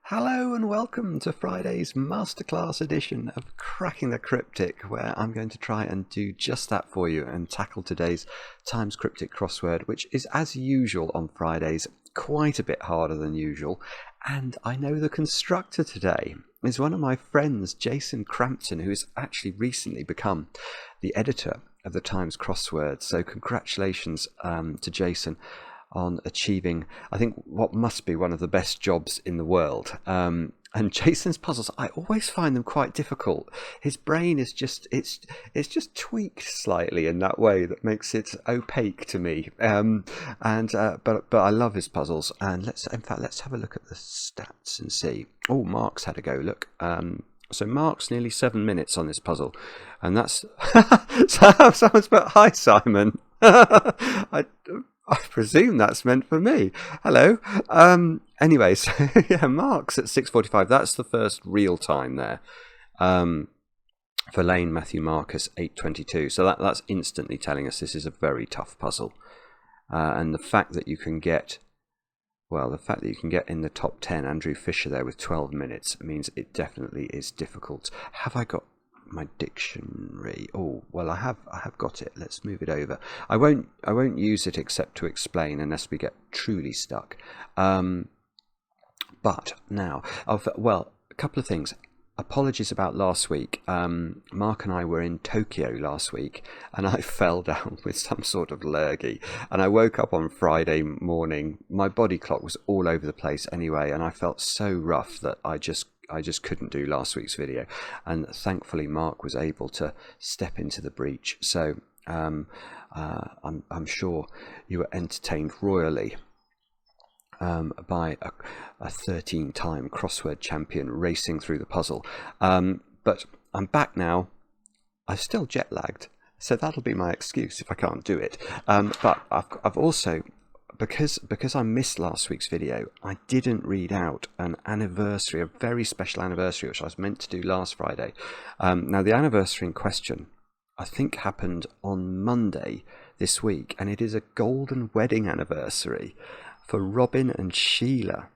Hello and welcome to Friday's Masterclass edition of Cracking the Cryptic, where I'm going to try and do just that for you and tackle today's Times Cryptic crossword, which is, as usual on Fridays, quite a bit harder than usual. And I know the constructor today is one of my friends, Jason Crampton, who has actually recently become the editor of the Times Crossword. So congratulations to Jason on achieving, I think, what must be one of the best jobs in the world. And Jason's puzzles, I always find them quite difficult. His brain is just, it's just tweaked slightly in that way that makes it opaque to me. But I love his puzzles. And let's have a look at the stats and see. Oh, Mark's had a go. Look. So Mark's nearly 7 minutes on this puzzle, and that's someone's put hi Simon. I presume that's meant for me. Hello. Anyways, yeah, Mark's at 6:45. That's the first real time there. For Lane, Matthew, Marcus, 8:22. So that's instantly telling us this is a very tough puzzle. And the fact that you can get in the top 10, Andrew Fisher there with 12 minutes, means it definitely is difficult. Have I got my dictionary? Oh, well, I have got it. Let's move it over. I won't use it except to explain unless we get truly stuck. But now, a couple of things. Apologies about last week. Mark and I were in Tokyo last week, and I fell down with some sort of lurgy, and I woke up on Friday morning. My body clock was all over the place anyway, and I felt so rough that I just couldn't do last week's video, and thankfully Mark was able to step into the breach. So I'm sure you were entertained royally by a 13-time crossword champion racing through the puzzle. But I'm back now. I'm still jet lagged, so that'll be my excuse if I can't do it. But I've also, because I missed last week's video, I didn't read out an anniversary, a very special anniversary, which I was meant to do last Friday. Now, the anniversary in question, I think, happened on Monday this week, and it is a golden wedding anniversary for Robin and Sheila.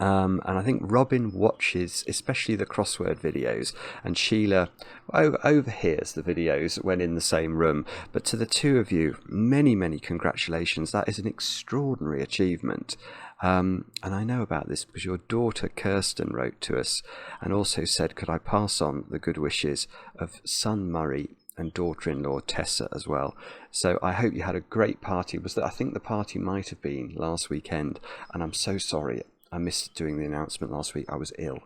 And I think Robin watches especially the crossword videos, and Sheila overhears the videos when in the same room. But to the two of you, many, many congratulations. That is an extraordinary achievement. And I know about this because your daughter Kirsten wrote to us and also said, could I pass on the good wishes of son Murray and daughter-in-law Tessa as well. So I hope you had a great party. I think the party might have been last weekend, and I'm so sorry I missed doing the announcement last week. I was ill.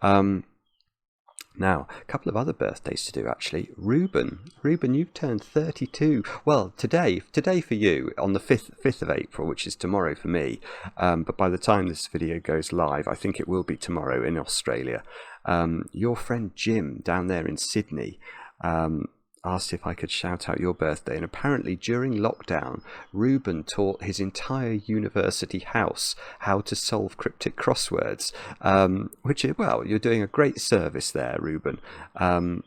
Now, a couple of other birthdays to do, actually. Ruben, you've turned 32. Well, today for you, on the 5th of April, which is tomorrow for me. But by the time this video goes live, I think it will be tomorrow in Australia. Your friend Jim down there in Sydney asked if I could shout out your birthday, and apparently during lockdown Ruben taught his entire university house how to solve cryptic crosswords, which, well, you're doing a great service there, Ruben, well,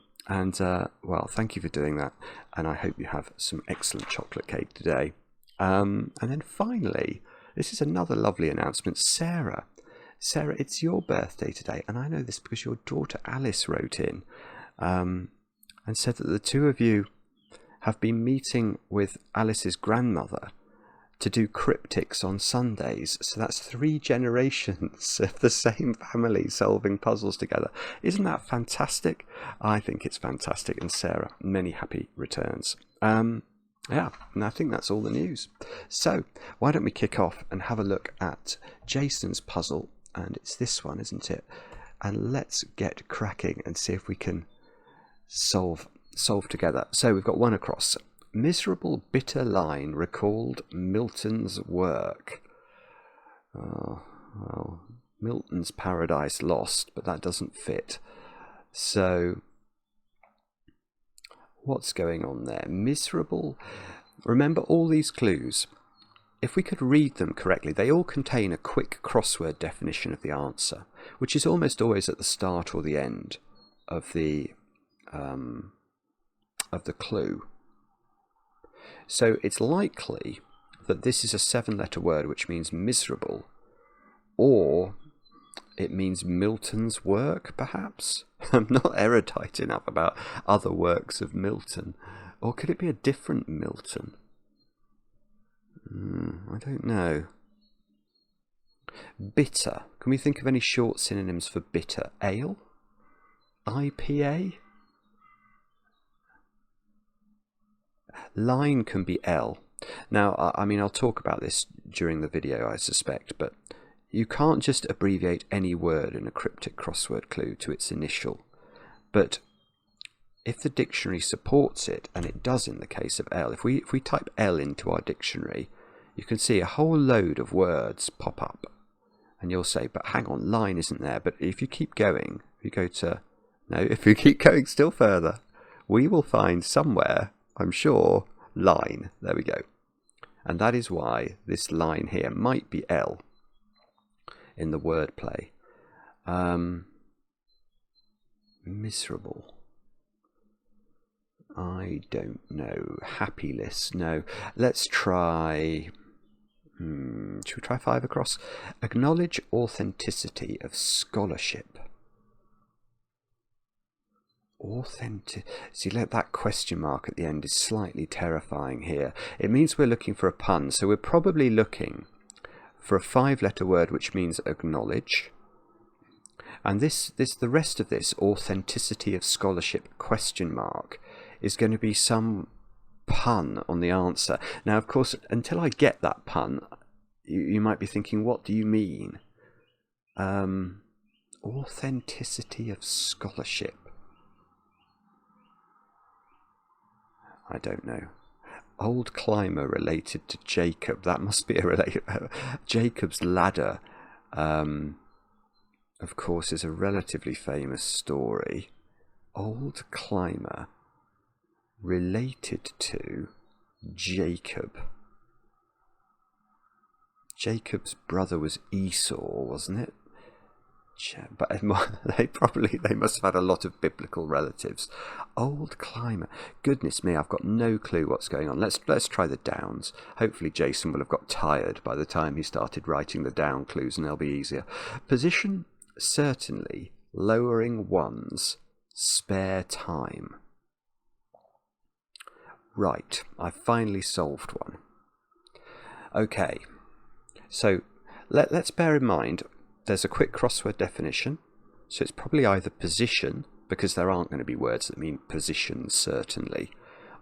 thank you for doing that, and I hope you have some excellent chocolate cake today. And then finally, this is another lovely announcement. Sarah, it's your birthday today, and I know this because your daughter Alice wrote in and said that the two of you have been meeting with Alice's grandmother to do cryptics on Sundays. So that's 3 generations of the same family solving puzzles together. Isn't that fantastic? I think it's fantastic. And Sarah, many happy returns. Yeah, and I think that's all the news. So why don't we kick off and have a look at Jason's puzzle? And it's this one, isn't it? And let's get cracking and see if we can solve together. So we've got one across. Miserable bitter line recalled Milton's work. Oh, well, Milton's Paradise Lost, but that doesn't fit. So what's going on there? Miserable. Remember all these clues. If we could read them correctly, they all contain a quick crossword definition of the answer, which is almost always at the start or the end of the clue. So it's likely that this is a 7-letter word, which means miserable, or it means Milton's work, perhaps? I'm not erudite enough about other works of Milton. Or could it be a different Milton? I don't know. Bitter. Can we think of any short synonyms for bitter? Ale? IPA? Line can be L. Now, I mean, I'll talk about this during the video, I suspect, but you can't just abbreviate any word in a cryptic crossword clue to its initial. But if the dictionary supports it, and it does in the case of L, if we type L into our dictionary, you can see a whole load of words pop up. And you'll say, but hang on, line isn't there. But if you keep going, if you keep going still further, we will find somewhere, I'm sure, line. There we go. And that is why this line here might be L in the wordplay. Miserable. I don't know. Happyless. No. Let's try... should we try 5 across? Acknowledge authenticity of scholarship. See, that question mark at the end is slightly terrifying here. It means we're looking for a pun, so we're probably looking for a 5-letter word which means acknowledge. And the rest of this, authenticity of scholarship question mark, is going to be some pun on the answer. Now, of course, until I get that pun, you might be thinking, what do you mean? Authenticity of scholarship. I don't know. Old climber related to Jacob. That must be a Jacob's ladder, of course, is a relatively famous story. Old climber related to Jacob. Jacob's brother was Esau, wasn't it? But they must have had a lot of biblical relatives. Old climber. Goodness me, I've got no clue what's going on. Let's try the downs. Hopefully Jason will have got tired by the time he started writing the down clues, and they'll be easier. Position, certainly. Lowering ones. Spare time. Right, I've finally solved one. Okay, so let's bear in mind there's a quick crossword definition, so it's probably either position, because there aren't going to be words that mean position certainly,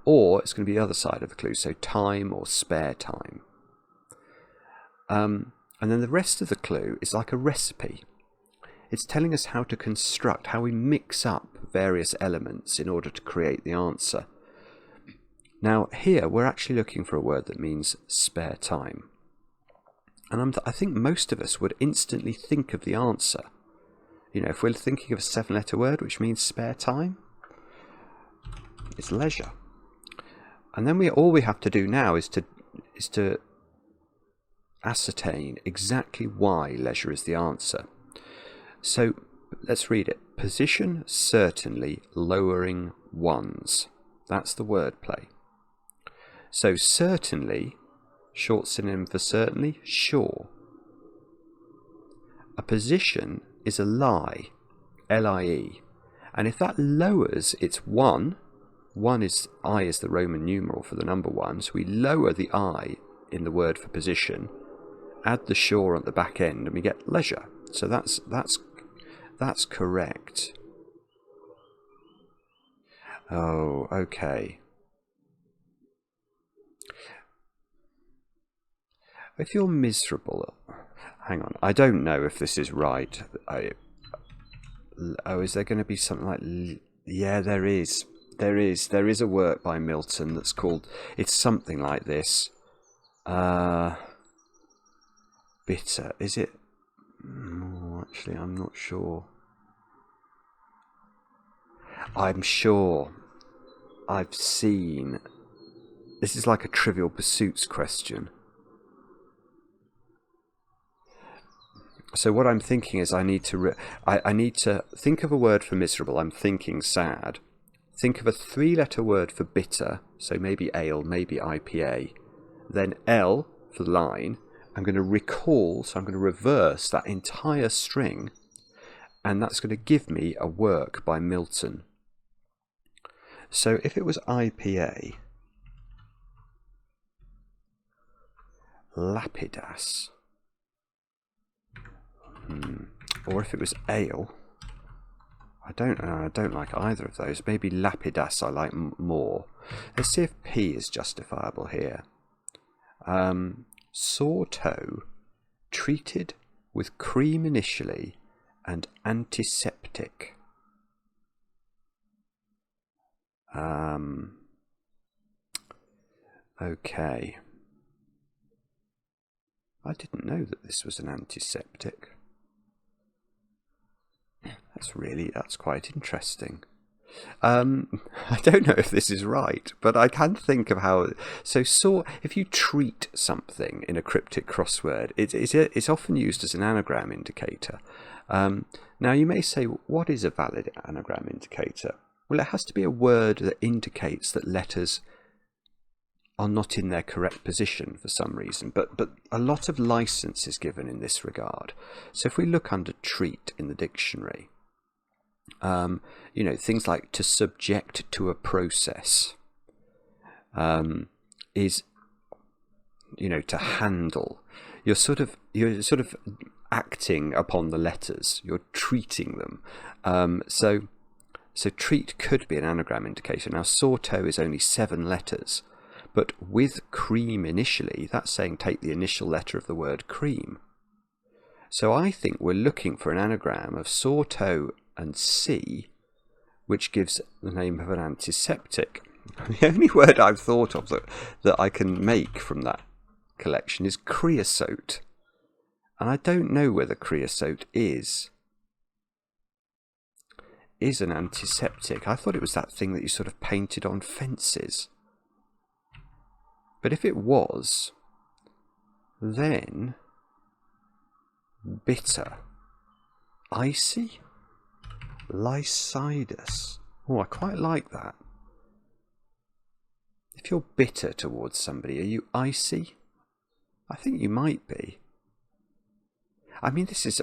or it's going to be the other side of the clue, so time or spare time. And then the rest of the clue is like a recipe. It's telling us how to construct, how we mix up various elements in order to create the answer. Now here we're actually looking for a word that means spare time. And I think most of us would instantly think of the answer. You know, if we're thinking of a 7-letter word which means spare time, it's leisure. And then all we have to do now is to ascertain exactly why leisure is the answer. So let's read it. Position, certainly, lowering ones. That's the wordplay. So certainly, short synonym for certainly, sure. A position is a lie, L-I-E. And if that lowers, it's 1. 1 is, I is the Roman numeral for the number 1. So we lower the I in the word for position, add the sure at the back end, and we get leisure. So that's correct. Oh, okay. If you're miserable, hang on, I don't know if this is right. Is there going to be something like, yeah, there is a work by Milton that's called, it's something like this. Bitter, is it? Oh, actually, I'm not sure. I'm sure I've seen, this is like a Trivial Pursuits question. So what I'm thinking is I need to think of a word for miserable. I'm thinking sad. Think of a 3-letter word for bitter. So maybe ale, maybe IPA. Then L for line. I'm going to recall, so I'm going to reverse that entire string and that's going to give me a work by Milton. So if it was IPA, Lapidas, or if it was ale, I don't like either of those. Maybe Lapidas I like more. Let's see if P is justifiable here. Sore toe, treated with cream initially and antiseptic. Okay. I didn't know that this was an antiseptic. That's quite interesting. I don't know if this is right, but I can think of how. So if you treat something in a cryptic crossword, it's often used as an anagram indicator. Now you may say, what is a valid anagram indicator? Well, it has to be a word that indicates that letters are not in their correct position for some reason, but a lot of license is given in this regard. So if we look under treat in the dictionary, things like to subject to a process, is, to handle. You're sort of acting upon the letters. You're treating them. So treat could be an anagram indicator. Now sore toe is only 7 letters, but with cream initially, that's saying take the initial letter of the word cream. So I think we're looking for an anagram of sore toe and C, which gives the name of an antiseptic. The only word I've thought of that I can make from that collection is creosote. And I don't know whether creosote is an antiseptic. I thought it was that thing that you sort of painted on fences. But if it was, then bitter, icy, lycidus. Oh, I quite like that. If you're bitter towards somebody, are you icy? I think you might be. I mean, this is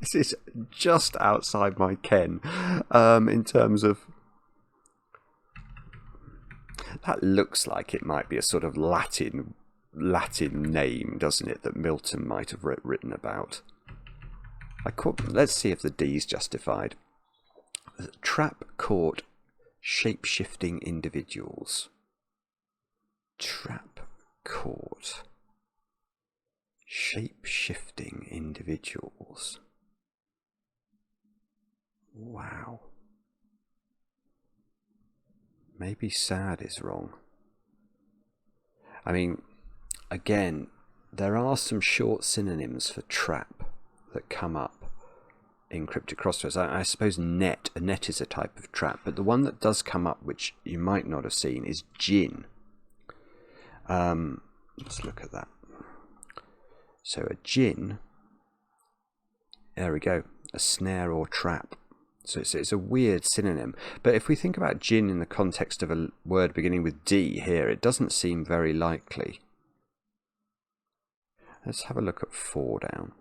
this is just outside my ken in terms of. That looks like it might be a sort of Latin name, doesn't it, that Milton might have written about. Let's see if the D's justified. Trap caught shape-shifting individuals. Trap caught shape-shifting individuals. Wow. Maybe sad is wrong. I mean, again, there are some short synonyms for trap that come up in cryptic crosswords. I suppose net. A net is a type of trap, but the one that does come up, which you might not have seen, is gin. Let's look at that. So a gin, there we go, a snare or trap. So it's a weird synonym. But if we think about gin in the context of a word beginning with D here, it doesn't seem very likely. Let's have a look at 4 down.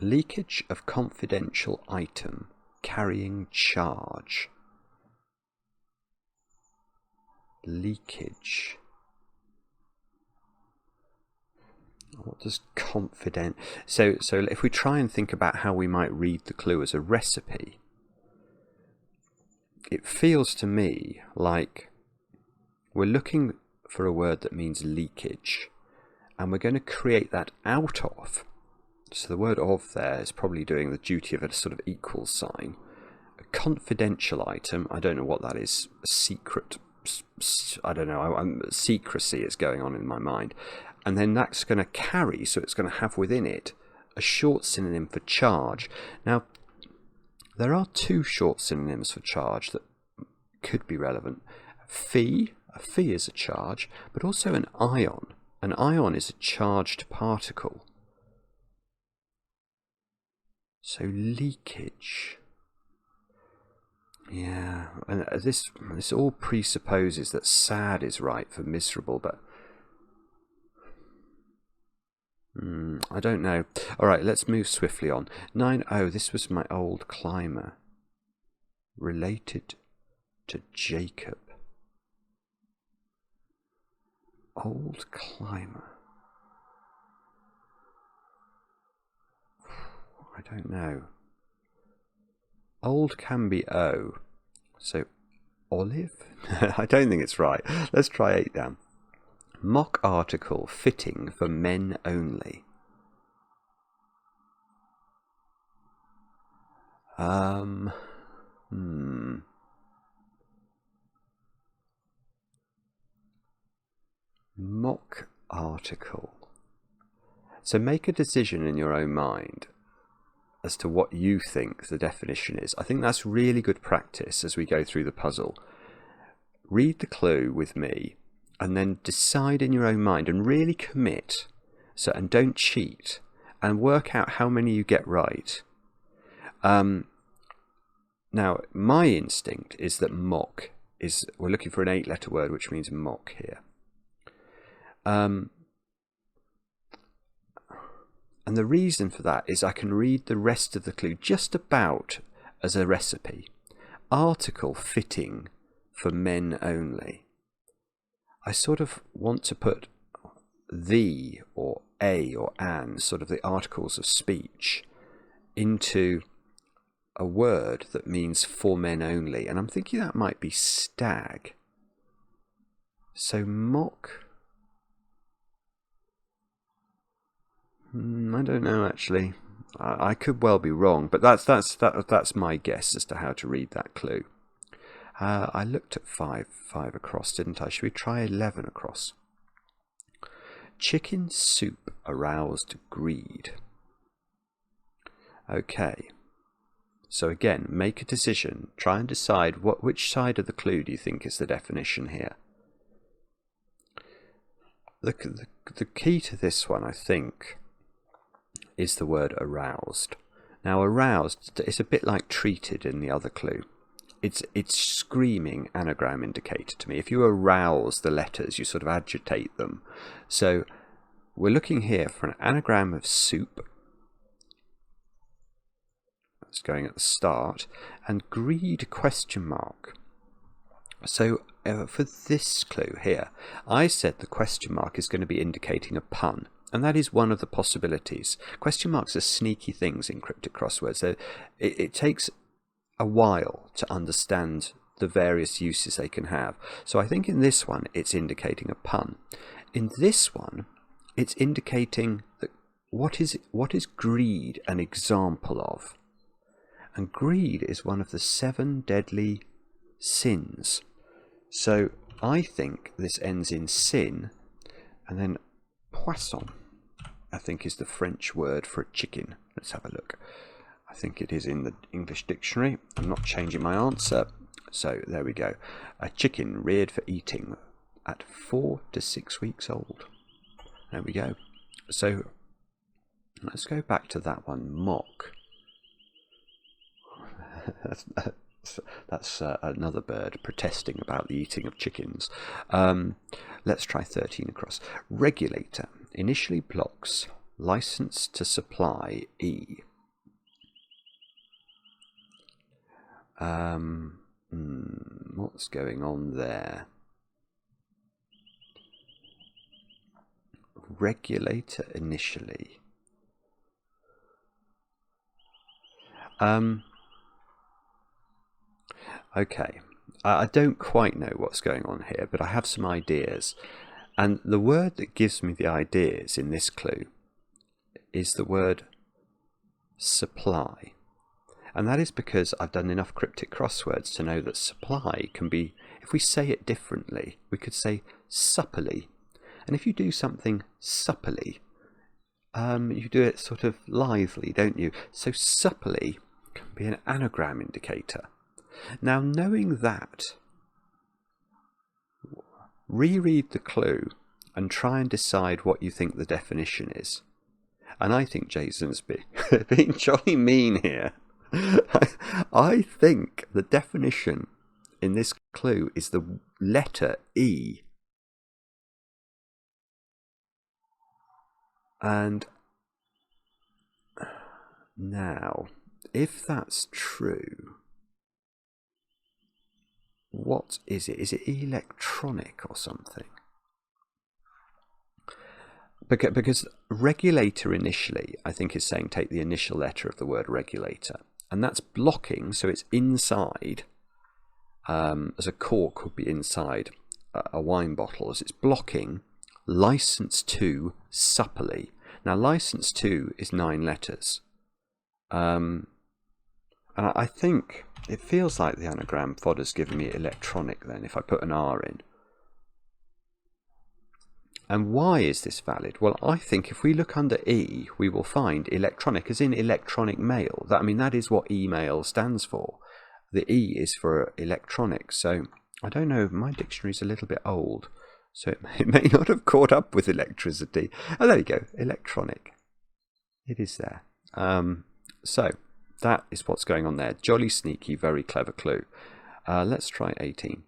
Leakage of confidential item carrying charge. Leakage. What does confident... So if we try and think about how we might read the clue as a recipe, it feels to me like we're looking for a word that means leakage, and we're going to create that out of. So the word of there is probably doing the duty of a sort of equal sign. A confidential item, I don't know what that is. A secret, I don't know. Secrecy is going on in my mind. And then that's going to carry, so it's going to have within it a short synonym for charge. Now, there are 2 short synonyms for charge that could be relevant. Phi, a phi is a charge, but also an ion. An ion is a charged particle. So leakage. Yeah, and this all presupposes that sad is right for miserable, but I don't know. All right, let's move swiftly on. 9. Oh, this was my old climber. Related to Jacob. Old climber. I don't know. Old can be O. So, olive? I don't think it's right. Let's try 8 down. Mock article fitting for men only. Mock article. So make a decision in your own mind as to what you think the definition is. I think that's really good practice as we go through the puzzle. Read the clue with me and then decide in your own mind and really commit. So, and don't cheat, and work out how many you get right. Now, my instinct is that mock is, we're looking for an 8-letter word, which means mock here. And the reason for that is I can read the rest of the clue just about as a recipe. Article fitting for men only. I sort of want to put the or a or an, sort of the articles of speech, into a word that means for men only. And I'm thinking that might be stag. So mock. I don't know actually. I could well be wrong, but that's my guess as to how to read that clue. I looked at 5 across, didn't I? Should we try 11 across? Chicken soup aroused greed. Okay. So again, make a decision. Try and decide which side of the clue do you think is the definition here. The key to this one, I think, is the word aroused. Now, aroused is a bit like treated in the other clue. It's screaming anagram indicator to me. If you arouse the letters, you sort of agitate them. So we're looking here for an anagram of soup. That's going at the start. And greed question mark. So for this clue here, I said the question mark is going to be indicating a pun. And that is one of the possibilities. Question marks are sneaky things in cryptic crosswords. So it takes a while to understand the various uses they can have. So I think in this one it's indicating a pun. In this one it's indicating that what is greed an example of? And greed is one of the 7 deadly sins. So I think this ends in sin, and then poisson, I think, is the French word for a chicken. Let's have a look. I think it is in the English dictionary. I'm not changing my answer. So there we go. A chicken reared for eating at 4 to 6 weeks old. There we go. So let's go back to that one. Mock. That's another bird protesting about the eating of chickens. Let's try 13 across. Regulator initially blocks license to supply E. What's going on there? Regulator initially. Okay, I don't quite know what's going on here, but I have some ideas. And the word that gives me the ideas in this clue is the word supply. And that is because I've done enough cryptic crosswords to know that supply can be, if we say it differently, we could say supperly. And if you do something supperly, you do it sort of lively, don't you? So supperly can be an anagram indicator. Now, knowing that, reread the clue and try and decide what you think the definition is. And I think Jason's being jolly mean here. I think the definition in this clue is the letter E. And now, if that's true, what is it? Is it electronic or something? Because regulator initially, I think, is saying take the initial letter of the word regulator. And that's blocking, so it's inside, as a cork would be inside a wine bottle, as it's blocking license to supperly. Now, license to is 9 letters. And I think it feels like the anagram fodder's giving me electronic then, if I put an R in. And why is this valid? Well, I think if we look under E, we will find electronic, as in electronic mail. That is what email stands for. The E is for electronic. So I don't know, my dictionary's a little bit old, so it may not have caught up with electricity. Oh, there you go, electronic. It is there. So that is what's going on there. Jolly sneaky, very clever clue. Let's try 18.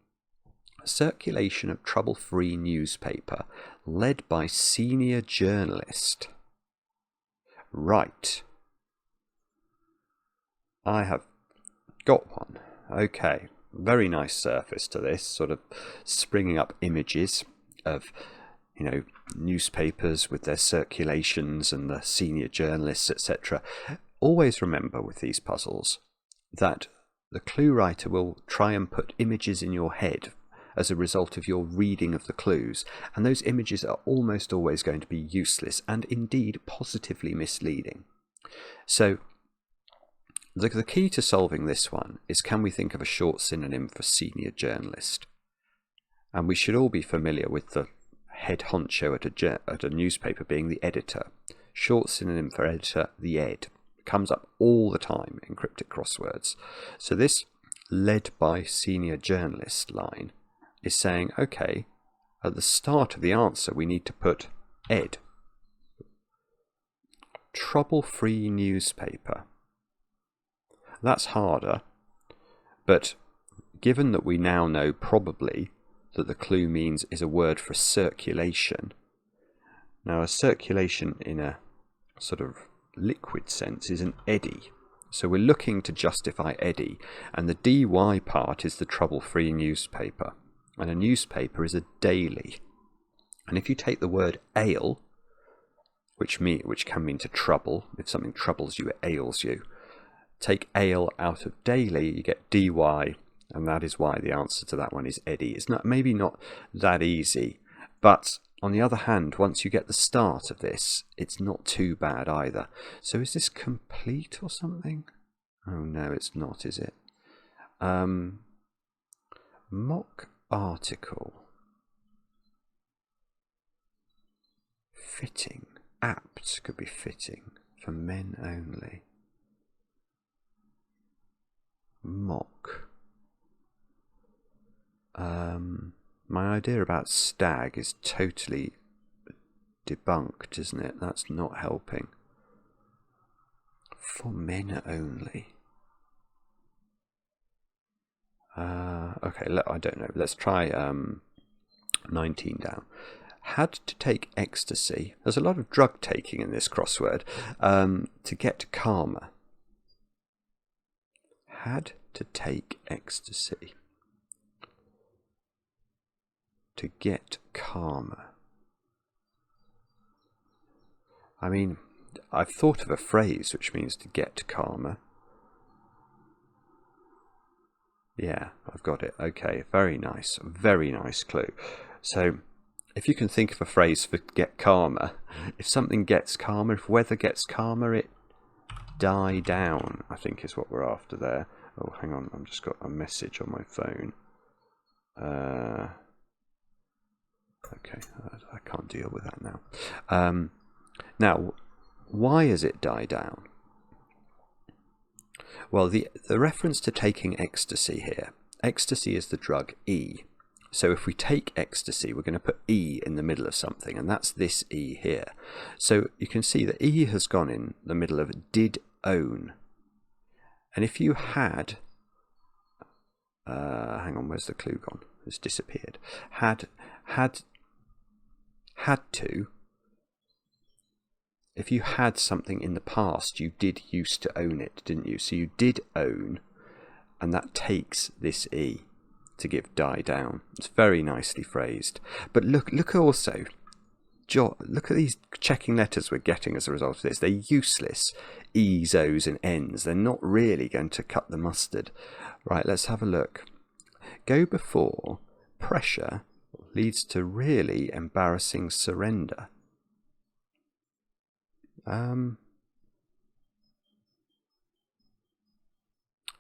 Circulation of trouble-free newspaper led by senior journalist. Right. I have got one. Okay. Very nice surface to this, sort of springing up images of, newspapers with their circulations and the senior journalists, etc. Always remember with these puzzles that the clue writer will try and put images in your head as a result of your reading of the clues, and those images are almost always going to be useless and indeed positively misleading. So the key to solving this one is, can we think of a short synonym for senior journalist? And we should all be familiar with the head honcho at a newspaper being the editor. Short synonym for editor, the ed. Comes up all the time in cryptic crosswords. So this led by senior journalist line is saying, okay, at the start of the answer we need to put ed. Trouble-free newspaper. That's harder, but given that we now know probably that the clue means is a word for circulation. Now, a circulation in a sort of liquid sense is an eddy. So we're looking to justify eddy, and the dy part is the trouble-free newspaper. And a newspaper is a daily. And if you take the word ail, which can mean to trouble, if something troubles you, it ails you. Take ail out of daily, you get dy, and that is why the answer to that one is eddy. It's maybe not that easy, but on the other hand, once you get the start of this, it's not too bad either. So is this complete or something? Oh no, it's not, is it? Mock article. Fitting. Apt could be fitting. For men only. Mock. My idea about stag is totally debunked, isn't it? That's not helping. For men only. Okay, I don't know. Let's try 19 down. Had to take ecstasy. There's a lot of drug taking in this crossword. To get calmer. Had to take ecstasy. To get calmer. I mean, I've thought of a phrase which means to get calmer. Yeah, I've got it. Okay, very nice clue. So, if you can think of a phrase for get calmer, if something gets calmer, if weather gets calmer, it die down, I think is what we're after there. Oh, hang on, I've just got a message on my phone. Okay, I can't deal with that now. Now, why is it die down? Well, the reference to taking ecstasy here, ecstasy is the drug E. So if we take ecstasy, we're going to put E in the middle of something, and that's this E here. So you can see that E has gone in the middle of did own. And if you had, hang on, where's the clue gone? It's disappeared. Had to, if you had something in the past, you did used to own it, didn't you? So you did own, and that takes this E to give die down. It's very nicely phrased. But look also, look at these checking letters we're getting as a result of this. They're useless. E's, O's and N's. They're not really going to cut the mustard. Right, let's have a look. Go before pressure leads to really embarrassing surrender.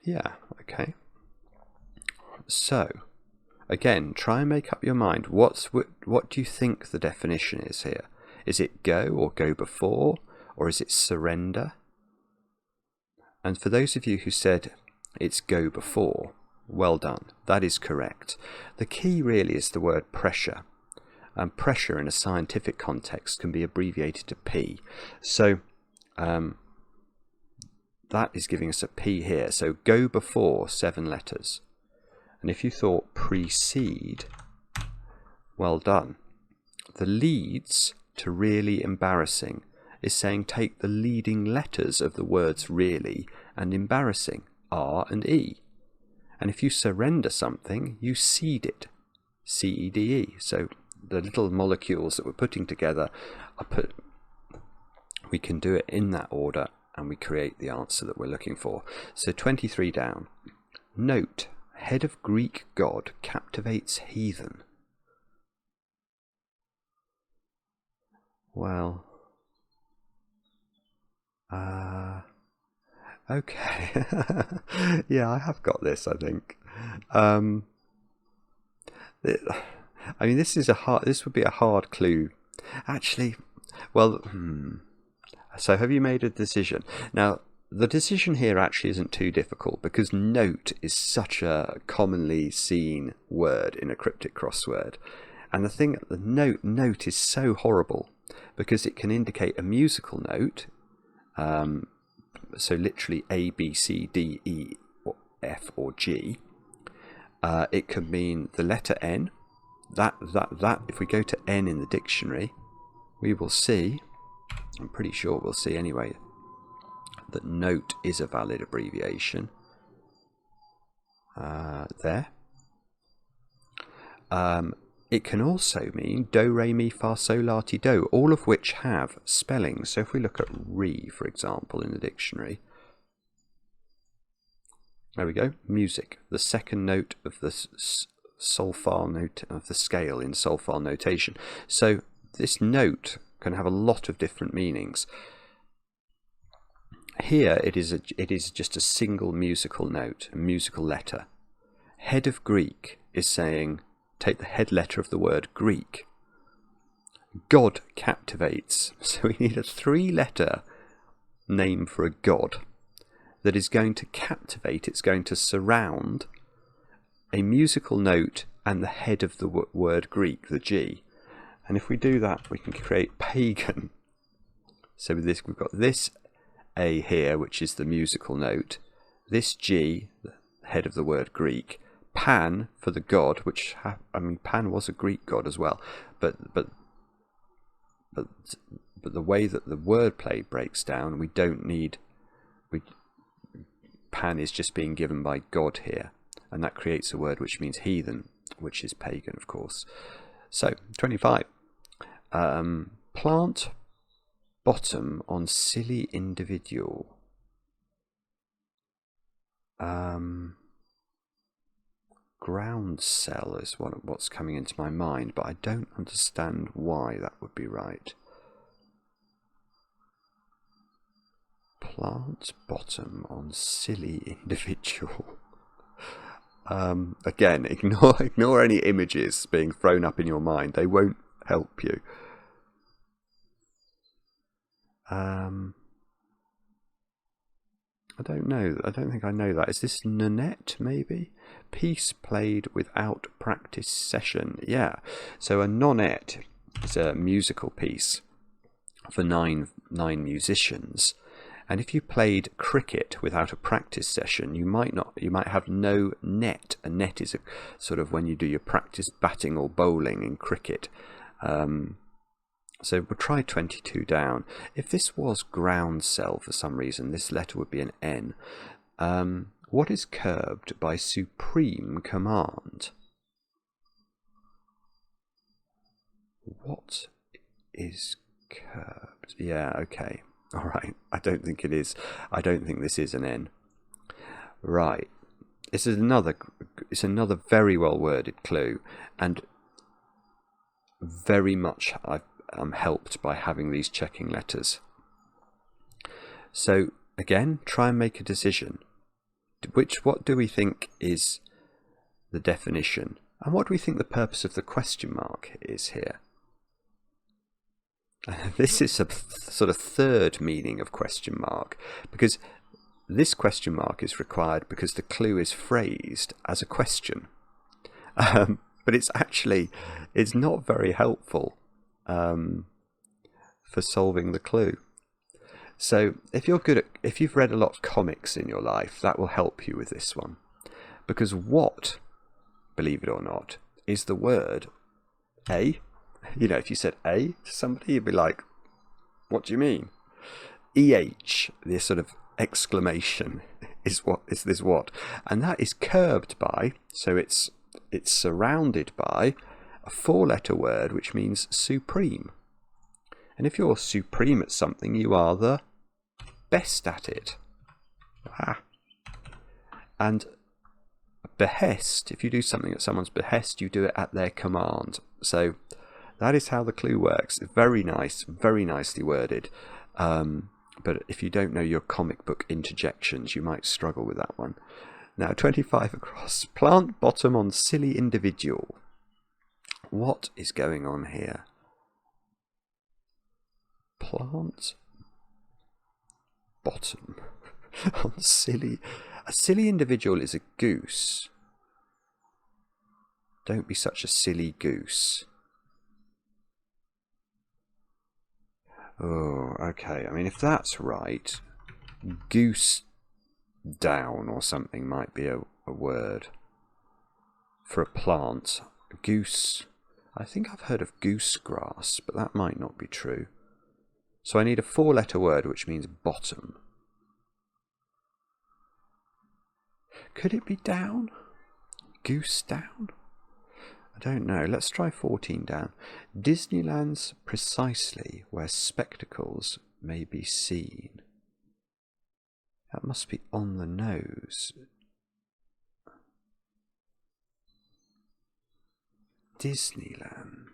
Yeah, okay. So, again, try and make up your mind. What do you think the definition is here? Is it go or go before, or is it surrender? And for those of you who said it's go before, well done. That is correct. The key really is the word pressure. And pressure in a scientific context can be abbreviated to P. So that is giving us a P here. So go before 7 letters. And if you thought precede, well done. The leads to really embarrassing is saying take the leading letters of the words really and embarrassing, R and E. And if you surrender something, you cede it, C-E-D-E. So the little molecules that we're putting together, we can do it in that order and we create the answer that we're looking for. So 23 down. Note, head of Greek god captivates heathen. Well, okay. Yeah, I have got this, I think. I mean, this would be a hard clue. Actually, well, so have you made a decision? Now, the decision here actually isn't too difficult because note is such a commonly seen word in a cryptic crossword. And the thing, the note is so horrible because it can indicate a musical note. So literally A, B, C, D, E, or F, or G. It can mean the letter N. That. If we go to N in the dictionary, we will see, I'm pretty sure we'll see anyway, that note is a valid abbreviation. There. It can also mean do, re, mi, fa, sol, la, ti, do, all of which have spellings. So if we look at re, for example, in the dictionary, there we go, music, the second note of the solfa note of the scale in solfa notation. So this note can have a lot of different meanings. Here it is just a single musical note, a musical letter. Head of Greek is saying take the head letter of the word Greek. God captivates. So we need a 3-letter name for a god that is going to captivate. It's going to surround a musical note and the head of the word Greek, the G. And if we do that, we can create pagan. So with this, we've got this A here, which is the musical note. This G, the head of the word Greek. Pan for the god, which I mean, Pan was a Greek god as well, but the way that the wordplay breaks down, we don't need. Pan is just being given by God here, and that creates a word which means heathen, which is pagan, of course. So 25. Plant bottom on silly individual. Ground cell is what's coming into my mind, but I don't understand why that would be right. Plant bottom on silly individual. Again, ignore any images being thrown up in your mind. They won't help you. I don't know. I don't think I know that. Is this Nanette, maybe? Piece played without practice session. Yeah. So a nonette is a musical piece for nine musicians. And if you played cricket without a practice session, you might have no net. A net is a sort of when you do your practice batting or bowling in cricket. So we'll try 22 down. If this was ground cell for some reason, this letter would be an N. What is curbed by supreme command? What is curbed? Yeah, okay. All right. I don't think it is. I don't think this is an N. Right. It's another very well worded clue, and very much I'm helped by having these checking letters. So again, try and make a decision. What do we think is the definition, and what do we think the purpose of the question mark is here? This is a sort of third meaning of question mark, because this question mark is required because the clue is phrased as a question. But it's not very helpful for solving the clue. So if you've read a lot of comics in your life, that will help you with this one. Because what, believe it or not, is the word A. You know, if you said A to somebody, you'd be like, what do you mean? EH, this sort of exclamation, is this what? And that is curbed by, so it's surrounded by a four-letter word which means supreme. And if you're supreme at something, you are the best at it. And behest, if you do something at someone's behest, you do it at their command. So that is how the clue works. Very nice, very nicely worded. But if you don't know your comic book interjections, you might struggle with that one. Now, 25 across. Plant bottom on silly individual. What is going on here? Plant bottom on silly. A silly individual is a goose. Don't be such a silly goose. Oh, okay. I mean, if that's right, goose down or something might be a word for a plant. Goose. I think I've heard of goose grass, but that might not be true. So I need a four-letter word which means bottom. Could it be down? Goose down? I don't know. Let's try 14 down. Disneyland's precisely where spectacles may be seen. That must be on the nose. Disneyland.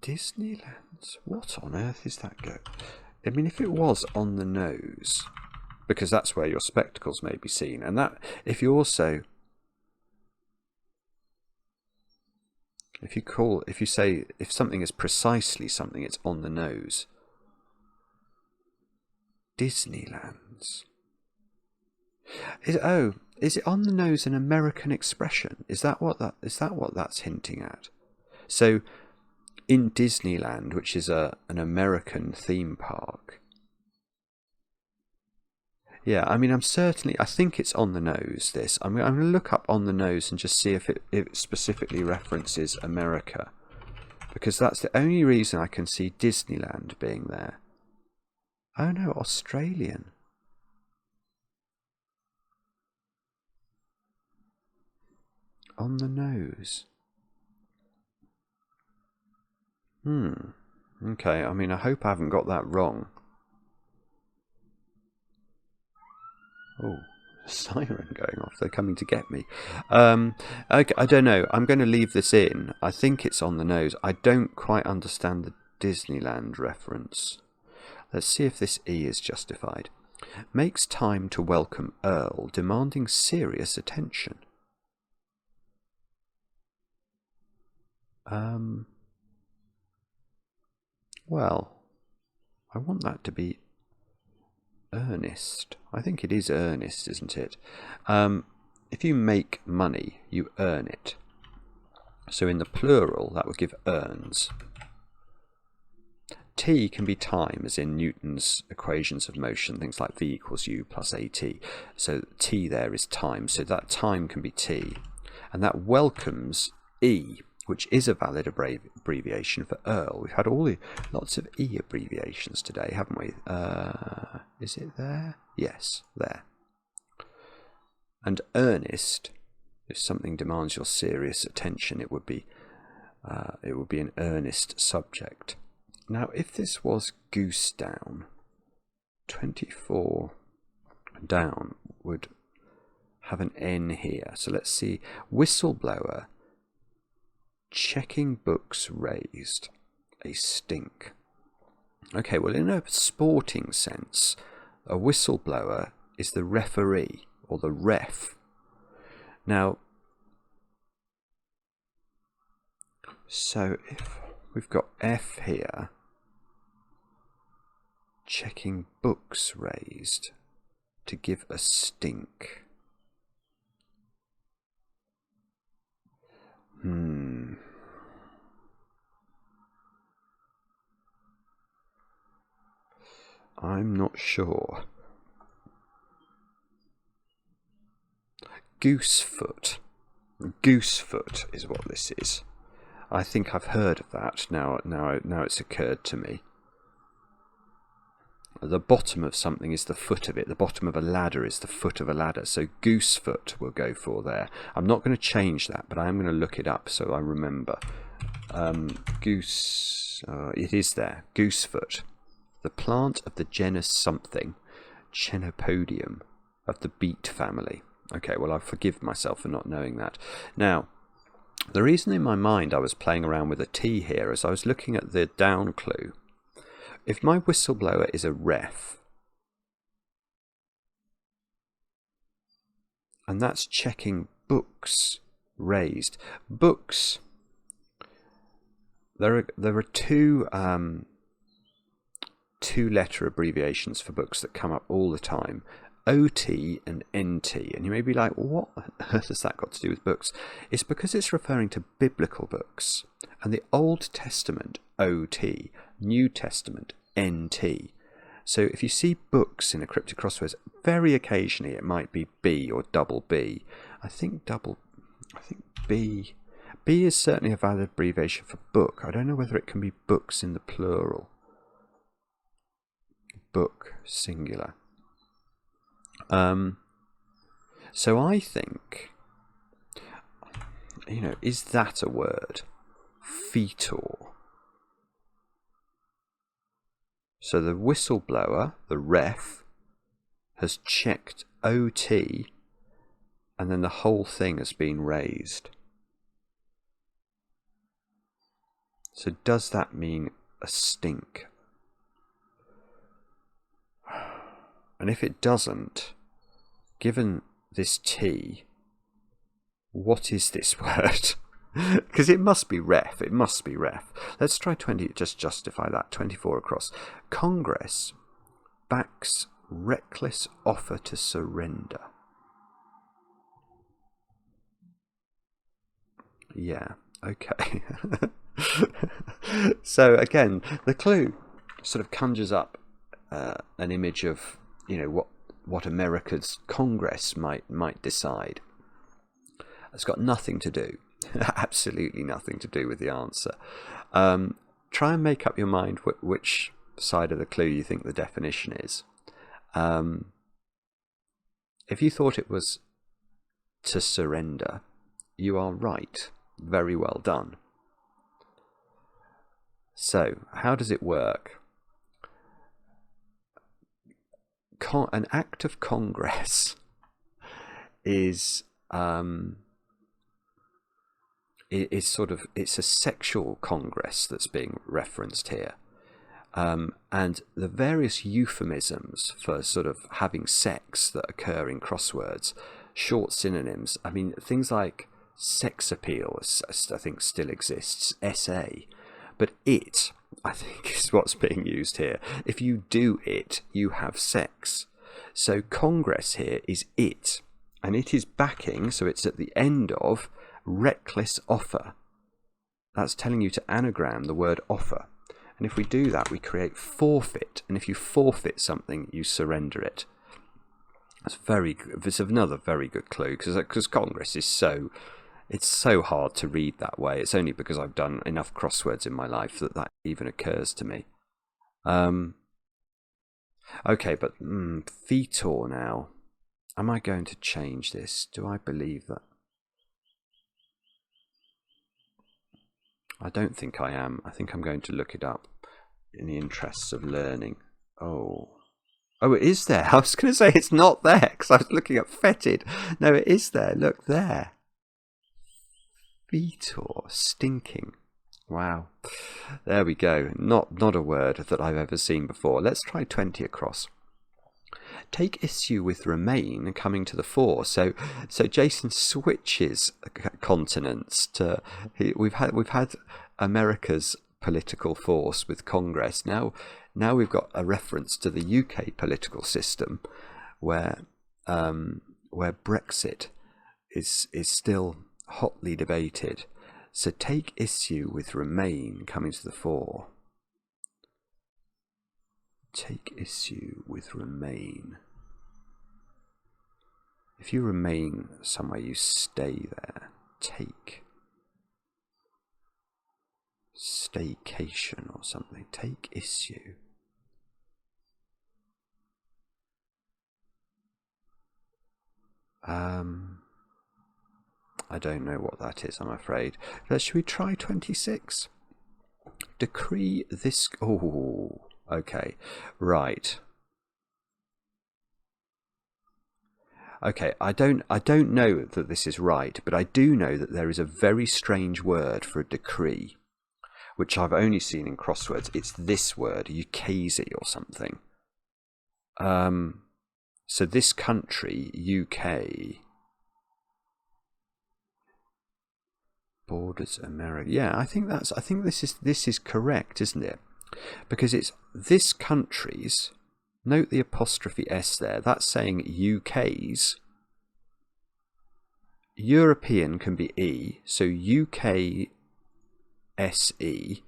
Disneyland? What on earth is that go? I mean, if it was on the nose, because that's where your spectacles may be seen, and that if you say if something is precisely something, it's on the nose. Disneyland's. Is it on the nose an American expression? Is that what that's hinting at? So in Disneyland, which is an American theme park. Yeah, I mean, I think it's on the nose, this. I'm going to look up on the nose and just see if it specifically references America. Because that's the only reason I can see Disneyland being there. Oh no, Australian. On the nose. Okay, I mean, I hope I haven't got that wrong. Oh, siren going off. They're coming to get me. Okay, I don't know. I'm going to leave this in. I think it's on the nose. I don't quite understand the Disneyland reference. Let's see if this E is justified. Makes time to welcome Earl, demanding serious attention. Well, I want that to be earnest. I think it is earnest, isn't it? If you make money, you earn it. So in the plural, that would give earns. T can be time, as in Newton's equations of motion, things like V equals U plus AT. So T there is time, so that time can be T. and that welcomes E, which is a valid abbreviation for Earl. We've had lots of E abbreviations today, haven't we? Is it there? Yes, there. And earnest, if something demands your serious attention, it would be an earnest subject. Now, if this was goose down, 24 down would have an N here. So let's see, whistleblower, checking books raised, a stink. Okay, well, in a sporting sense, a whistleblower is the referee or the ref. Now, so if we've got F here, checking books raised to give a stink. I'm not sure. Goosefoot. Goosefoot is what this is. I think I've heard of that. Now it's occurred to me. The bottom of something is the foot of it. The bottom of a ladder is the foot of a ladder. So goosefoot we'll go for there. I'm not going to change that, but I am going to look it up so I remember. It is there. Goosefoot. The plant of the genus something, Chenopodium, of the beet family. Okay, well, I forgive myself for not knowing that. Now, the reason in my mind I was playing around with a T here is I was looking at the down clue. If my whistleblower is a ref, and that's checking books raised. Books, there are two-letter abbreviations for books that come up all the time. OT and NT, and you may be like, what on earth has that got to do with books? It's because it's referring to biblical books, and the Old Testament OT, New Testament NT. So if you see books in a cryptic crosswords, very occasionally it might be B or double B. I think B is certainly a valid abbreviation for book. I don't know whether it can be books in the plural. Book singular. So I think, is that a word? Fetor. So the whistleblower, the ref, has checked OT, and then the whole thing has been raised. So does that mean a stink? And if it doesn't, given this T, what is this word? Because it must be ref. It must be ref. Let's try 20. Just justify that. 24 across. Congress backs reckless offer to surrender. Yeah. Okay. So again, the clue sort of conjures up an image of what America's Congress might decide. It's got nothing to do. Absolutely nothing to do with the answer. Try and make up your mind which side of the clue you think the definition is. If you thought it was to surrender, you are right. Very well done. So, how does it work? An act of Congress is it's a sexual congress that's being referenced here, and the various euphemisms for sort of having sex that occur in crosswords, short synonyms. I mean, things like sex appeal, I think, still exists. SA, but it, I think, is what's being used here. If you do it, you have sex. So Congress here is it, and it is backing, so it's at the end of reckless offer. That's telling you to anagram the word offer. And if we do that, we create forfeit. And if you forfeit something, you surrender it. That's very good. It's another very good clue, because Congress is so It's so hard to read that way. It's only because I've done enough crosswords in my life that even occurs to me. Okay, but fetor now. Am I going to change this? Do I believe that? I don't think I am. I think I'm going to look it up in the interests of learning. Oh, it is there. I was going to say it's not there because I was looking at fetid. No, it is there. Look there. Fetor, stinking. Wow. There we go. Not a word that I've ever seen before. Let's try 20 across. Take issue with remain coming to the fore. So Jason switches continents to. We've had America's political force with Congress. Now we've got a reference to the UK political system, where Brexit is still hotly debated. So take issue with remain coming to the fore. Take issue with remain. If you remain somewhere, you stay there. Take. Staycation or something. Take issue. I don't know what that is, I'm afraid. Should we try 26? Decree this. Oh. Okay, right. Okay, I don't know that this is right, but I do know that there is a very strange word for a decree, which I've only seen in crosswords. It's this word, ukase or something. So this country, UK, borders America. Yeah, I think this is correct, isn't it? Because it's this country's, note the apostrophe S there, that's saying UK's. European can be E, so UK SE,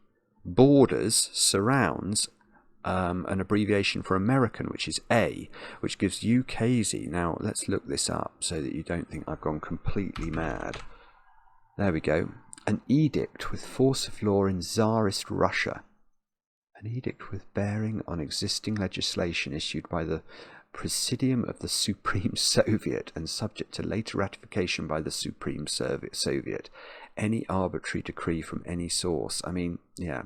borders, surrounds, an abbreviation for American, which is A, which gives UKZ. Now let's look this up so that you don't think I've gone completely mad. There we go. An edict with force of law in Tsarist Russia. An edict with bearing on existing legislation issued by the Presidium of the Supreme Soviet and subject to later ratification by the Supreme Soviet. Any arbitrary decree from any source. I mean, yeah,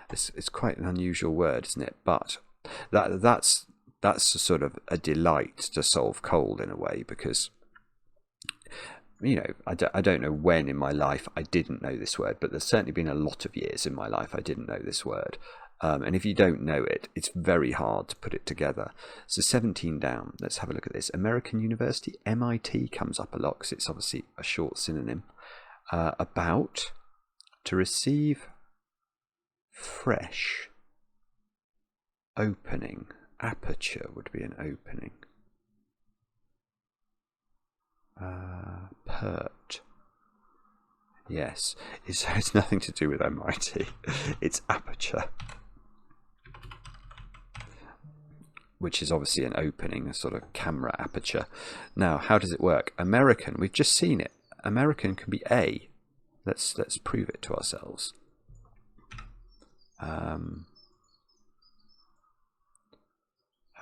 it's quite an unusual word, isn't it? But that's sort of a delight to solve cold in a way, because, you know, I don't know when in my life I didn't know this word, but there's certainly been a lot of years in my life I didn't know this word. And if you don't know it, it's very hard to put it together. So 17 down. Let's have a look at this. American University, MIT, comes up a lot because it's obviously a short synonym. About, to receive, fresh, opening. Aperture would be an opening. Pert. Yes, it's nothing to do with MIT. It's aperture, which is obviously an opening, a sort of camera aperture. Now, how does it work? American, we've just seen it. American can be A. Let's prove it to ourselves.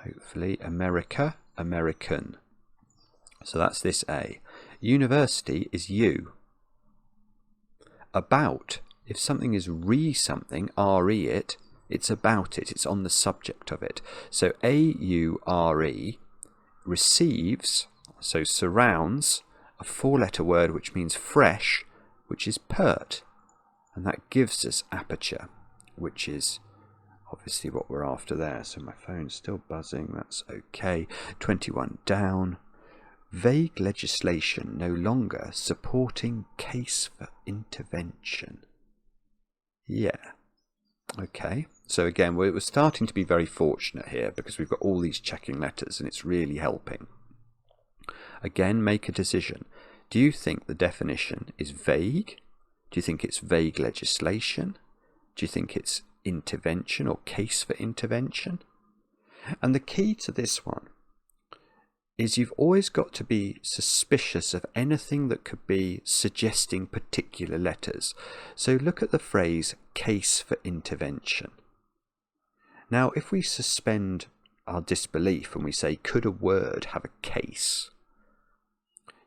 Hopefully, America, American. So that's this A. University is U. About, if something is something, re it, it's about it, it's on the subject of it. So A-U-R-E, receives, so surrounds, a four-letter word which means fresh, which is pert. And that gives us aperture, which is obviously what we're after there. So my phone's still buzzing, that's okay. 21 down. Vague legislation no longer supporting case for intervention. Yeah. Okay. So again, we're starting to be very fortunate here because we've got all these checking letters and it's really helping. Again, make a decision. Do you think the definition is vague? Do you think it's vague legislation? Do you think it's intervention or case for intervention? And the key to this one is you've always got to be suspicious of anything that could be suggesting particular letters. So look at the phrase case for intervention. Now, if we suspend our disbelief and we say, could a word have a case?